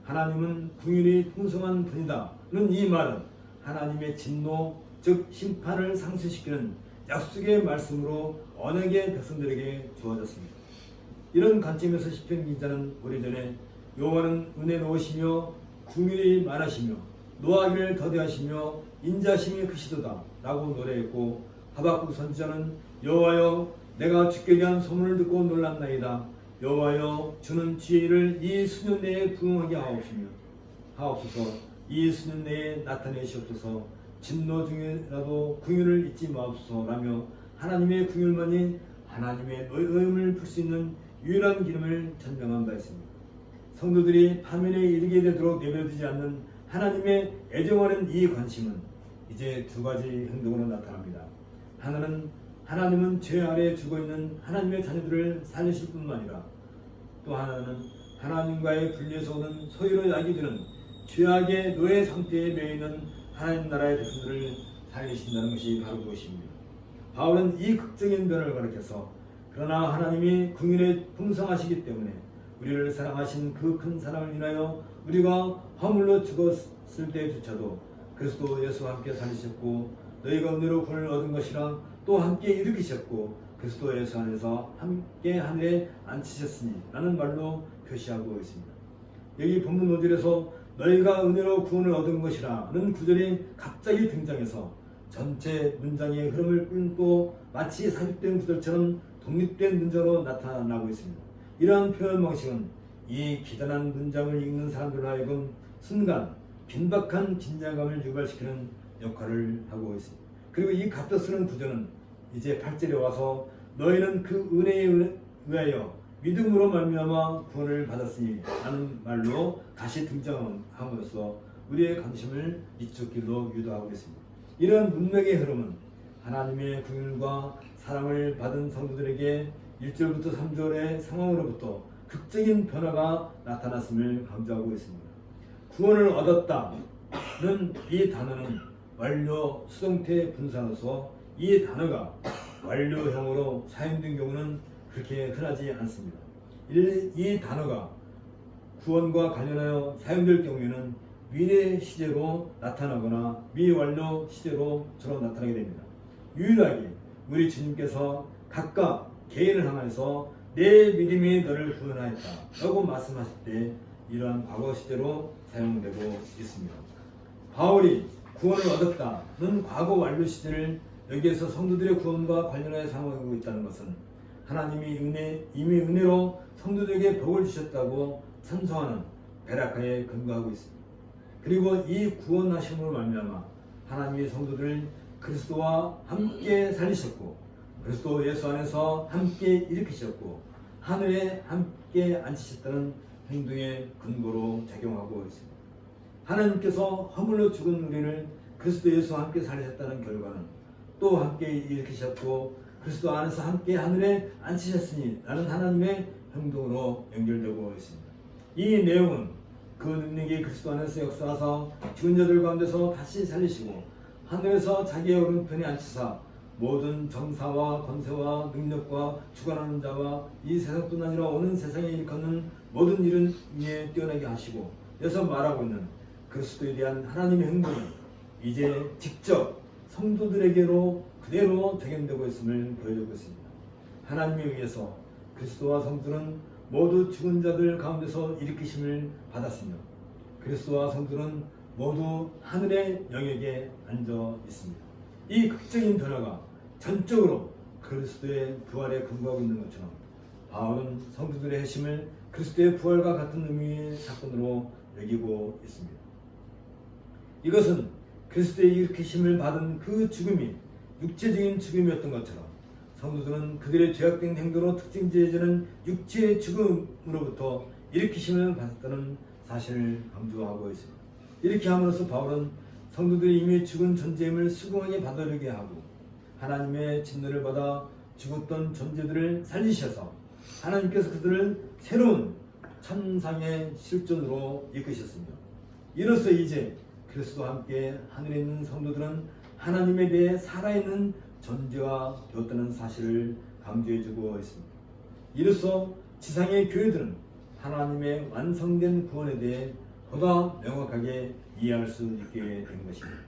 Speaker 1: 하나님은 긍휼이 풍성한 분이다는 이 말은 하나님의 진노 즉 심판을 상쇄시키는 약속의 말씀으로 언약의 백성들에게 주어졌습니다. 이런 관점에서 시편 기자는 오래전에 여호와는 은혜로우시며 긍휼이 많으시며 노하기를 더디하시며 인자심이 크시도다 라고 노래했고 하박국 선지자는 여호와여 내가 주께 대한 소문을 듣고 놀랐나이다. 여호와여 주는 지혜를 이 수년 내에 부응하게 하옵소서. 이 수년 내에 나타내시옵소서. 진노 중에라도 긍휼을 잊지 마옵소서라며 하나님의 긍휼만이 하나님의 의음을 풀 수 있는 유일한 기름을 전명한 바 있습니다. 성도들이 파멸에 이르게 되도록 내버려두지 않는 하나님의 애정하는 이 관심은 이제 두 가지 행동으로 나타납니다. 하나는 하나님은 죄 아래에 죽어있는 하나님의 자녀들을 살리실 뿐만 아니라 또 하나는 하나님과의 분리에서 오는 소유로 약이 되는 죄악의 노예 상태에 매이는 하나님 나라의 백성들을 살리신다는 것이 바로 그것입니다. 바울은 이 극적인 변화를 가리켜서 그러나 하나님이 긍휼에 풍성하시기 때문에 우리를 사랑하신 그 큰 사랑을 인하여 우리가 화물로 죽었을 때조차도 그리스도 예수와 함께 살리셨고 너희가 은혜로 구원을 얻은 것이라 또 함께 일으키셨고 그리스도 예수 안에서 함께 하늘에 앉히셨으니 라는 말로 표시하고 있습니다. 여기 본문 5절에서 너희가 은혜로 구원을 얻은 것이라는 구절이 갑자기 등장해서 전체 문장의 흐름을 끊고 마치 삽입된 구절처럼 독립된 문장으로 나타나고 있습니다. 이러한 표현 방식은 이 기단한 문장을 읽는 사람들로 하여금 순간 긴박한 긴장감을 유발시키는 역할을 하고 있습니다. 그리고 이 갖다 쓰는 구절은 이제 8절에 와서 너희는 그 은혜에 의하여 믿음으로 말미암아 구원을 받았으니 라는 말로 다시 등장함으로써 우리의 관심을 이쪽 길로 유도하고 있습니다. 이런 문맥의 흐름은 하나님의 긍휼과 사랑을 받은 성도들에게 1절부터 3절의 상황으로부터 극적인 변화가 나타났음을 강조하고 있습니다. 구원을 얻었다는 이 단어는 완료 수동태 분사로서 이 단어가 완료형으로 사용된 경우는 그렇게 흔하지 않습니다. 이 단어가 구원과 관련하여 사용될 경우에는 미래 시제로 나타나거나 미완료 시제로 주로 나타나게 됩니다. 유일하게 우리 주님께서 각각 개인을 향해서 내 믿음이 너를 구원하였다 라고 말씀하실 때 이러한 과거 시제로 사용되고 있습니다. 바울이 구원을 얻었다는 과거 완료 시제를 여기에서 성도들의 구원과 관련하여 사용하고 있다는 것은 하나님이 이미 은혜로 성도들에게 복을 주셨다고 찬송하는 베라카에 근거하고 있습니다. 그리고 이 구원하심으로 말미암아 하나님의 성도들을 그리스도와 함께 살리셨고 그리스도 예수 안에서 함께 일으키셨고 하늘에 함께 앉히셨다는 행동의 근거로 작용하고 있습니다. 하나님께서 허물로 죽은 우리를 그리스도 예수와 함께 살리셨다는 결과는 또 함께 일으키셨고 그리스도 안에서 함께 하늘에 앉히셨으니 라는 하나님의 행동으로 연결되고 있습니다. 이 내용은 그 능력이 그리스도 안에서 역사하사 죽은 자들 가운데서 다시 살리시고 하늘에서 자기의 오른편에 앉히사 모든 정사와 권세와 능력과 주관하는 자와 이 세상뿐 아니라 오는 세상에 일컫는 모든 일은 위에 뛰어나게 하시고 여기서 말하고 있는 그리스도에 대한 하나님의 행동은 이제 직접 성도들에게로 그대로 적용되고 있음을 보여주고 있습니다. 하나님에 의해서 그리스도와 성도는 모두 죽은 자들 가운데서 일으키심을 받았으며 그리스도와 성도는 모두 하늘의 영역에 앉아 있습니다. 이 극적인 변화가 전적으로 그리스도의 부활에 근거하고 있는 것처럼 바울은 성도들의 회심을 그리스도의 부활과 같은 의미의 사건으로 여기고 있습니다. 이것은 그리스도의 일으키심을 받은 그 죽음이 육체적인 죽음이었던 것처럼 성도들은 그들의 죄악된 행동으로 특징지어지는 육체의 죽음으로부터 일으키심을 받았다는 사실을 강조하고 있습니다. 이렇게 함으로써 바울은 성도들이 이미 죽은 존재임을 수긍하게 받아들이게 하고 하나님의 진노를 받아 죽었던 존재들을 살리셔서 하나님께서 그들을 새로운 천상의 실존으로 이끄셨습니다. 이로써 이제 그리스도와 함께 하늘에 있는 성도들은 하나님에 대해 살아있는 존재가 되었다는 사실을 강조해주고 있습니다. 이로써 지상의 교회들은 하나님의 완성된 구원에 대해 보다 명확하게 이해할 수 있게 된 것입니다.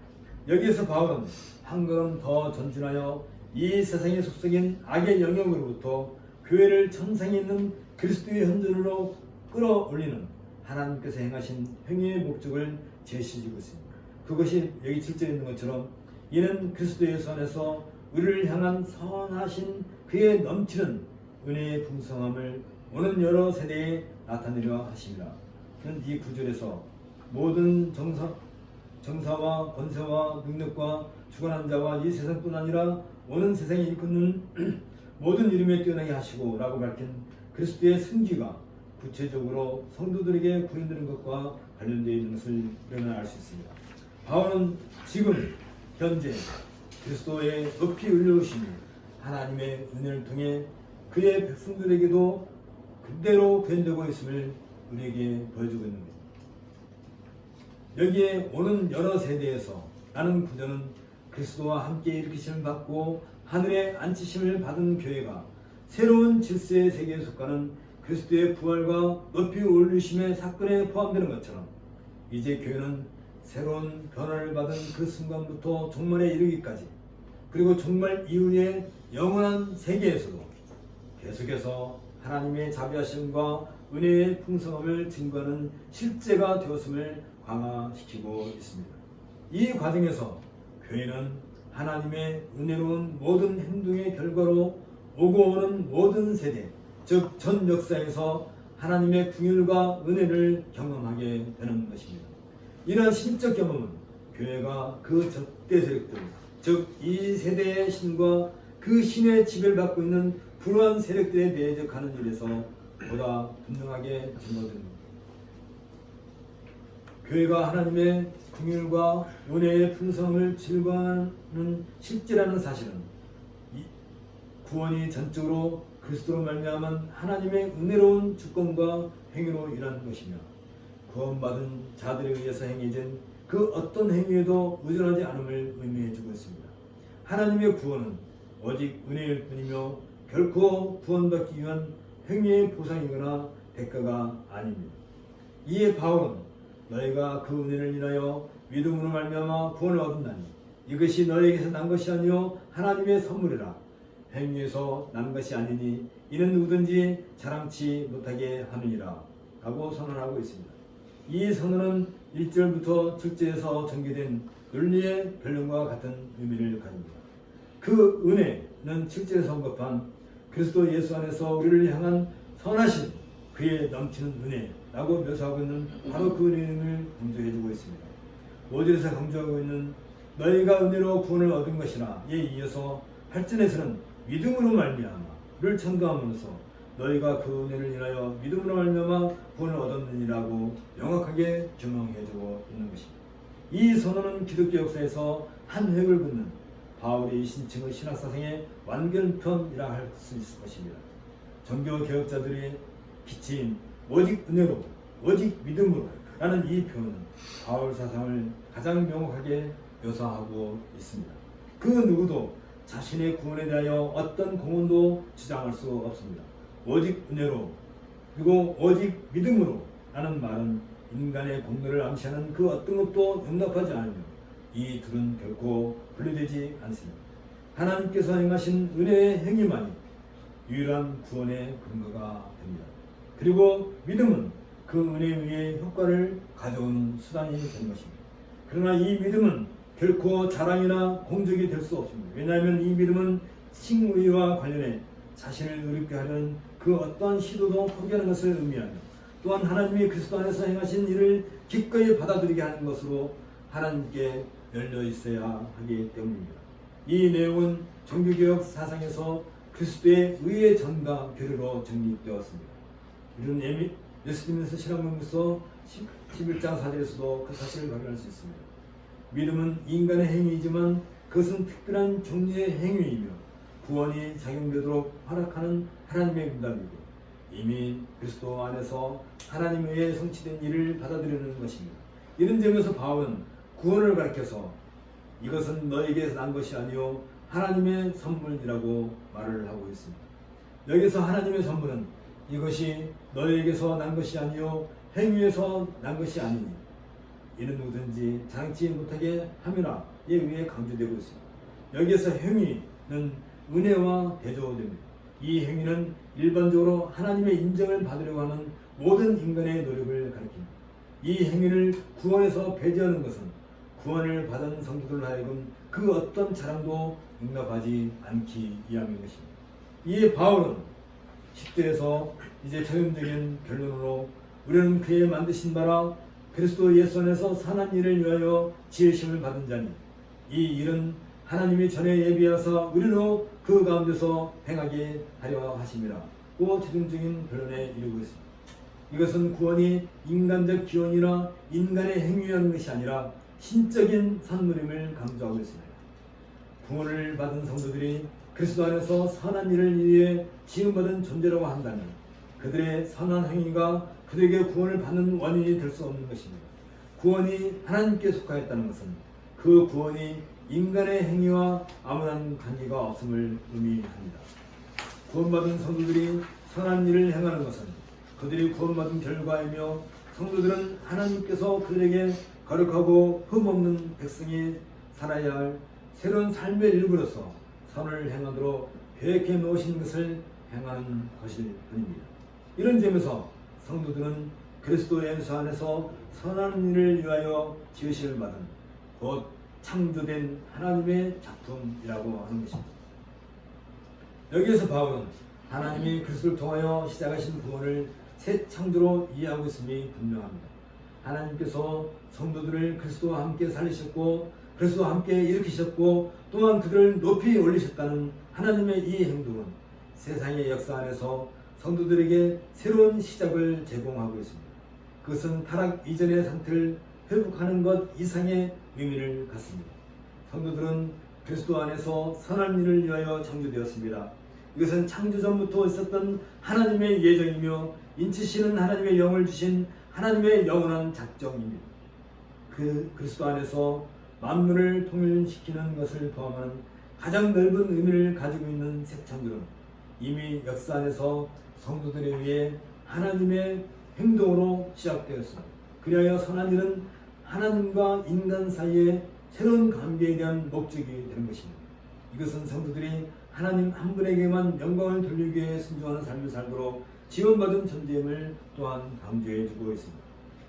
Speaker 1: 여기에서 바울은 한 걸음 더 전진하여 이 세상의 속성인 악의 영역으로부터 교회를 천상에 있는 그리스도의 현존으로 끌어올리는 하나님께서 행하신 행위의 목적을 제시해주고 있습니다. 그것이 여기 7절에 있는 것처럼 이는 그리스도 예수 안에서 우리를 향한 선하신 그의 넘치는 은혜의 풍성함을 오는 여러 세대에 나타내려 하십니다. 이 구절에서 모든 정사와 권세와 능력과 주관하는 자와 이 세상뿐 아니라 오는 세상에 일컫는 모든 이름에 뛰어나게 하시고 라고 밝힌 그리스도의 승기가 구체적으로 성도들에게 구현되는 것과 관련되어 있는 것을 우리는 알 수 있습니다. 바울은 지금 현재 그리스도의 높이 올려오심이 하나님의 은혜를 통해 그의 백성들에게도 그대로 구현되고 있음을 우리에게 보여주고 있는 것입니다. 여기에 오는 여러 세대에서 라는 구절은 그리스도와 함께 일으키심을 받고 하늘에 앉히심을 받은 교회가 새로운 질서의 세계에 속하는 그리스도의 부활과 높이 올리심의 사건에 포함되는 것처럼 이제 교회는 새로운 변화를 받은 그 순간부터 종말에 이르기까지 그리고 종말 이후의 영원한 세계에서도 계속해서 하나님의 자비하심과 은혜의 풍성함을 증거하는 실제가 되었음을 강화시키고 있습니다. 이 과정에서 교회는 하나님의 은혜로운 모든 행동의 결과로 오고 오는 모든 세대, 즉 전 역사에서 하나님의 긍휼과 은혜를 경험하게 되는 것입니다. 이러한 신적 경험은 교회가 그 적대 세력들, 즉 이 세대의 신과 그 신의 지배를 받고 있는 불우한 세력들에 대적하는 일에서 보다 분명하게 증거됩니다. 교회가 하나님의 긍휼과 은혜의 풍성을 즐거워하는 실제라는 사실은 이 구원이 전적으로 그리스도로 말미암은 하나님의 은혜로운 주권과 행위로 일하는 것이며 구원받은 자들에 의해서 행해진 그 어떤 행위에도 의존하지 않음을 의미해 주고 있습니다. 하나님의 구원은 오직 은혜일 뿐이며 결코 구원받기 위한 행위의 보상이거나 대가가 아닙니다. 이에 바울은 너희가 그 은혜를 인하여 믿음으로 말미암아 구원을 얻었나니 이것이 너희에게서 난 것이 아니요 하나님의 선물이라. 행위에서 난 것이 아니니 이는 누구든지 자랑치 못하게 하느니라 라고 선언하고 있습니다. 이 선언은 1절부터 7절에서 전개된 논리의 변론과 같은 의미를 가집니다. 그 은혜는 7절에서 언급한 그리스도 예수 안에서 우리를 향한 선하신 그의 넘치는 은혜라고 묘사하고 있는 바로 그 은혜를 강조해주고 있습니다. 5절에서 강조하고 있는 너희가 은혜로 구원을 얻은 것이라 에 이어서 8절에서는 믿음으로 말미암아를 첨가하면서 너희가 그 은혜를 인하여 믿음으로 말미암아 구원을 얻었느니라고 명확하게 규명해주고 있는 것입니다. 이 선언은 기독교 역사에서 한 획을 긋는 바울의 신칭의 신학사상의 완결편이라 할 수 있을 것입니다. 종교 개혁자들의 기치인 오직 은혜로, 오직 믿음으로 라는 이 표현은 바울 사상을 가장 명확하게 묘사하고 있습니다. 그 누구도 자신의 구원에 대하여 어떤 공헌도 주장할 수 없습니다. 오직 은혜로 그리고 오직 믿음으로 라는 말은 인간의 공로를 암시하는 그 어떤 것도 용납하지 않으며 이 둘은 결코 분리되지 않습니다. 하나님께서 행하신 은혜의 행위만이 유일한 구원의 근거가 됩니다. 그리고 믿음은 그 은혜 위에 효과를 가져오는 수단이 되는 것입니다. 그러나 이 믿음은 결코 자랑이나 공적이 될 수 없습니다. 왜냐하면 이 믿음은 칭의와 관련해 자신을 의롭게 하려는 그 어떠한 시도도 포기하는 것을 의미하며 또한 하나님이 그리스도 안에서 행하신 일을 기꺼이 받아들이게 하는 것으로 하나님께 열려 있어야 하기 때문입니다. 이 내용은 종교개혁 사상에서 그리스도의 의의 전가 교리로 정립되었습니다. 이런 예수님에서 신앙문서 11장 4절에서도 그 사실을 확인할 수 있습니다. 믿음은 인간의 행위이지만 그것은 특별한 종류의 행위이며 구원이 작용되도록 허락하는 하나님의 응답이고 이미 그리스도 안에서 하나님에 의해 성취된 일을 받아들이는 것입니다. 이런 점에서 바울은 구원을 가리켜서 이것은 너에게서 난 것이 아니요 하나님의 선물이라고 말을 하고 있습니다. 여기서 하나님의 선물은 이것이 너에게서 난 것이 아니요 행위에서 난 것이 아니니 이는 누구든지 자랑치 못하게 함이라에 의해 강조되고 있습니다. 여기에서 행위는 은혜와 대조됩니다. 이 행위는 일반적으로 하나님의 인정을 받으려고 하는 모든 인간의 노력을 가리킵니다. 이 행위를 구원에서 배제하는 것은 구원을 받은 성도들 하여금 그 어떤 자랑도 용납하지 않기 위함인 것입니다. 이에 바울은 10절에서 이제 적용적인 결론으로 우리는 그의 만드신 바라 그리스도 예수 안에서 선한 일을 위하여 지으심을 받은 자니 이 일은 하나님이 전에 예비하사 우리로 그 가운데서 행하게 하려 하심이라 고 최종적인 결론에 이르고 있습니다. 이것은 구원이 인간적 기원이나 인간의 행위하는 것이 아니라 신적인 선물임을 강조하고 있습니다. 구원을 받은 성도들이 그리스도 안에서 선한 일을 위해 지음받은 존재라고 한다면 그들의 선한 행위가 그들에게 구원을 받는 원인이 될 수 없는 것입니다. 구원이 하나님께 속하였다는 것은 그 구원이 인간의 행위와 아무런 관계가 없음을 의미합니다. 구원받은 성도들이 선한 일을 행하는 것은 그들이 구원받은 결과이며 성도들은 하나님께서 그들에게 거룩하고 흠없는 백성이 살아야 할 새로운 삶의 일부로서 선을 행하도록 계획해 놓으신 것을 행하는 것일 뿐입니다. 이런 점에서 성도들은 그리스도 예수 안에서 선한 일을 위하여 지으심을 받은 곧 창조된 하나님의 작품이라고 하는 것입니다. 여기에서 바울은 하나님이 그리스도를 통하여 시작하신 구원을 새 창조로 이해하고 있음이 분명합니다. 하나님께서 성도들을 그리스도와 함께 살리셨고 그리스도와 함께 일으키셨고 또한 그들을 높이 올리셨다는 하나님의 이 행동은 세상의 역사 안에서 성도들에게 새로운 시작을 제공하고 있습니다. 그것은 타락 이전의 상태를 회복하는 것 이상의 의미를 갖습니다. 성도들은 그리스도 안에서 선한 일을 위하여 창조되었습니다. 이것은 창조 전부터 있었던 하나님의 예정이며 인치시는 하나님의 영을 주신 하나님의 영원한 작정입니다. 그 그리스도 안에서 만물을 통일시키는 것을 포함한 가장 넓은 의미를 가지고 있는 새 창조는 이미 역사 안에서 성도들에 의해 하나님의 행동으로 시작되었습니다. 그리하여 선한 일은 하나님과 인간 사이의 새로운 관계에 대한 목적이 되는 것입니다. 이것은 성도들이 하나님 한 분에게만 영광을 돌리기 위해 순종하는 삶을 살도록 지원받은 존재임을 또한 강조해 주고 있습니다.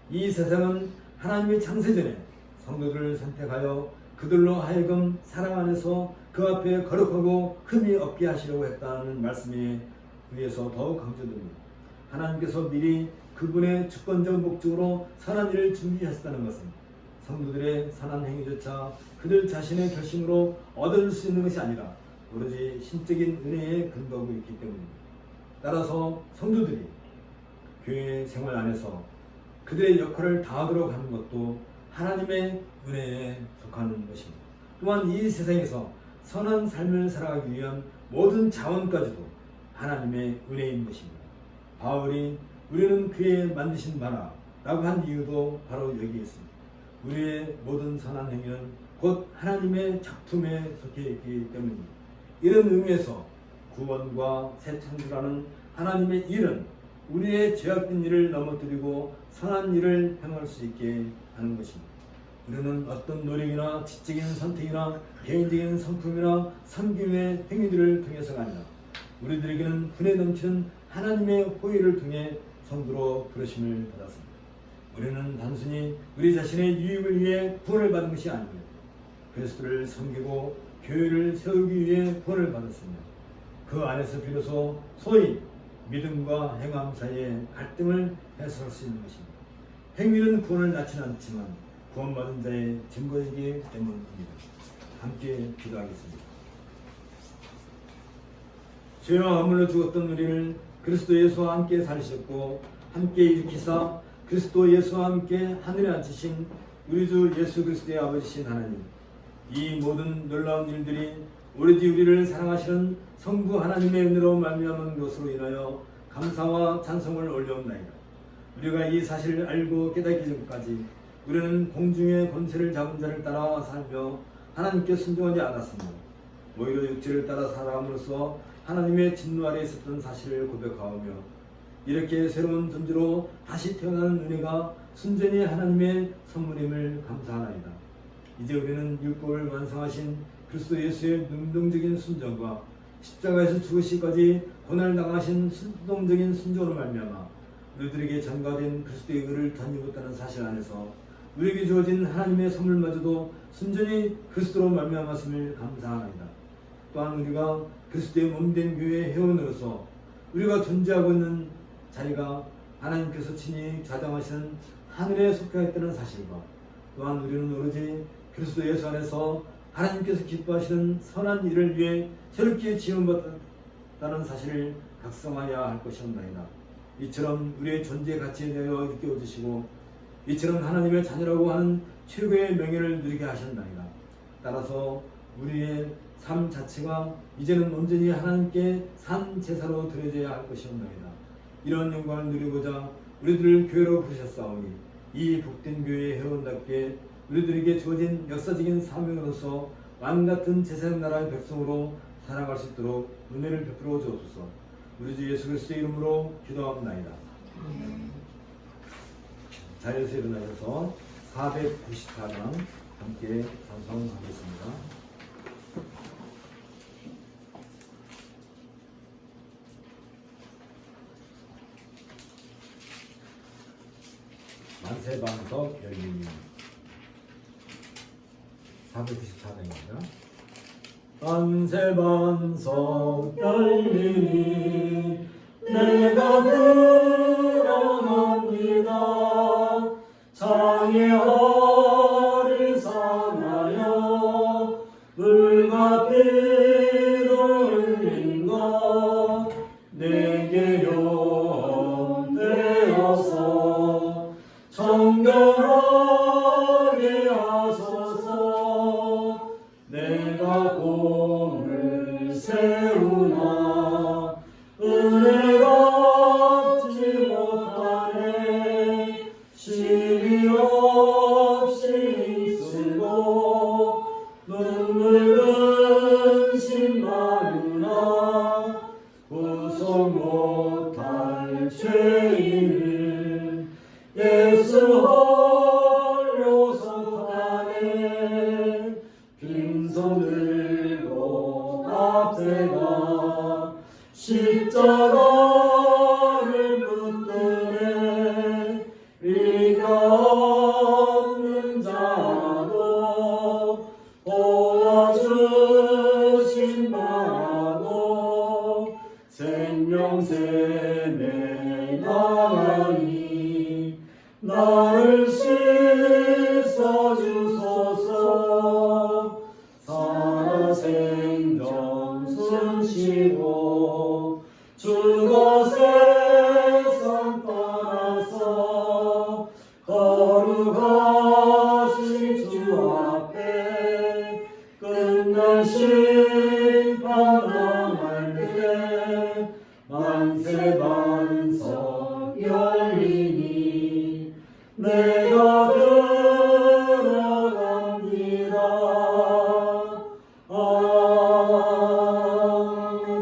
Speaker 1: 이 세상은 하나님의 창세전에 성도들을 선택하여 그들로 하여금 사랑 안에서 그 앞에 거룩하고 흠이 없게 하시려고 했다는 말씀에 의해서 더욱 강조됩니다. 하나님께서 미리 그분의 주권적 목적으로 선한 일을 준비하셨다는 것은 성도들의 선한 행위조차 그들 자신의 결심으로 얻을 수 있는 것이 아니라 오로지 신적인 은혜에 근거하고 있기 때문입니다. 따라서 성도들이 교회 생활 안에서 그들의 역할을 다하도록 하는 것도 하나님의 은혜에 속하는 것입니다. 또한 이 세상에서 선한 삶을 살아가기 위한 모든 자원까지도 하나님의 은혜인 것입니다. 바울이 우리는 그의 만드신 바라 라고 한 이유도 바로 여기에 있습니다. 우리의 모든 선한 행위는 곧 하나님의 작품에 속해 있기 때문입니다. 이런 의미에서 구원과 새 창조라는 하나님의 일은 우리의 죄악된 일을 넘어뜨리고 선한 일을 행할 수 있게 하는 것입니다. 우리는 어떤 노력이나 지적인 선택이나 개인적인 성품이나 섬김의 행위들을 통해서가 아니라 우리들에게는 분에 넘치는 하나님의 호의를 통해 성도로 부르심을 받았습니다. 우리는 단순히 우리 자신의 유익을 위해 구원을 받은 것이 아닙니다. 그리스도를 섬기고 교회를 세우기 위해 구원을 받았습니다. 그 안에서 비로소 소위 믿음과 행함 사이의 갈등을 해소할 수 있는 것입니다. 행위는 구원을 낳지는 않지만 구원받은 자의 증거이기 때문입니다. 함께 기도하겠습니다. 죄와 허물로 죽었던 우리를 그리스도 예수와 함께 살리셨고 함께 일으키사 그리스도 예수와 함께 하늘에 앉히신 우리 주 예수 그리스도의 아버지신 하나님, 이 모든 놀라운 일들이 오로지 우리를 사랑하시는 성부 하나님의 은혜로 말미암은 것으로 인하여 감사와 찬송을 올려온나이다. 우리가 이 사실을 알고 깨닫기 전까지 우리는 공중의 권세를 잡은 자를 따라 살며 하나님께 순종하지 않았습니다. 오히려 육체를 따라 살아감으로써 하나님의 진노 아래 있었던 사실을 고백하오며 이렇게 새로운 존재로 다시 태어나는 은혜가 순전히 하나님의 선물임을 감사하나이다. 이제 우리는 율법을 완성하신 그리스도 예수의 능동적인 순종과 십자가에서 죽으시기까지 고난당하신 순동적인 순종으로 말미암아 우리들에게 전가된 그리스도의 의를 덧입었다는 사실 안에서 우리에게 주어진 하나님의 선물마저도 순전히 그리스도로 말미암았음을 감사하나이다. 또한 우리가 그리스도의 몸된 교회의 회원으로서 우리가 존재하고 있는 자리가 하나님께서 친히 좌정하시는 하늘에 속해 있다는 사실과 또한 우리는 오로지 그리스도 예수 안에서 하나님께서 기뻐하시는 선한 일을 위해 새롭게 지원받았다는 사실을 각성하여야 할 것이옵나이다. 이처럼 우리의 존재 가치에 대하여 일깨워주시고 이처럼 하나님의 자녀라고 하는 최고의 명예를 누리게 하셨나이다. 따라서 우리의 삶 자체가 이제는 온전히 하나님께 산 제사로 드려져야 할 것이옵나이다. 이런 영광을 누리고자 우리들을 교회로 부르셨사오니 이 복된 교회의 회원답게 우리들에게 주어진 역사적인 사명으로서 왕같은 제사장 나라의 백성으로 살아갈 수 있도록 은혜를 베풀어 주옵소서. 우리 주 예수 그리스도의 이름으로 기도합나이다. 자리에서 일어나셔서 494장 함께 찬송하겠습니다. 만세방석 열리니 494장입니다.
Speaker 3: 만세반석 열리니 내가 드러납니다. 장의 허를 삼하여 물과 피로 흘린 것 내게 용되어서 정결한 나를 씻어주소서. 살아생전 숨쉬고 주곳에 산 따라서 거룩하신 주 앞에 끝난 심판 당할 때 만세 반석 열리니 내가 들어갑니다.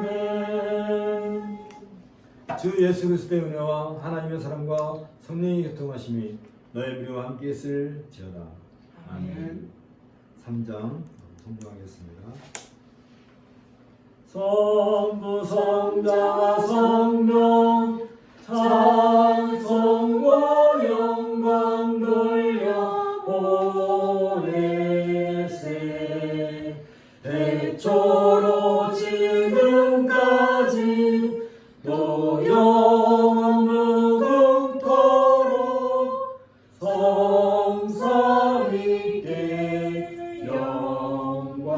Speaker 3: 아멘.
Speaker 1: 주 예수 그리스도의 은혜와 하나님의 사랑과 성령의 교통하심이 너의 우리와 함께 있을지어다. 아멘. 3장 성경하겠습니다.
Speaker 3: 성부 성자 성령 찬송과 영광 돌려 보내세. 대초로 지금까지 또 영원 무궁토록 성삼위께 영광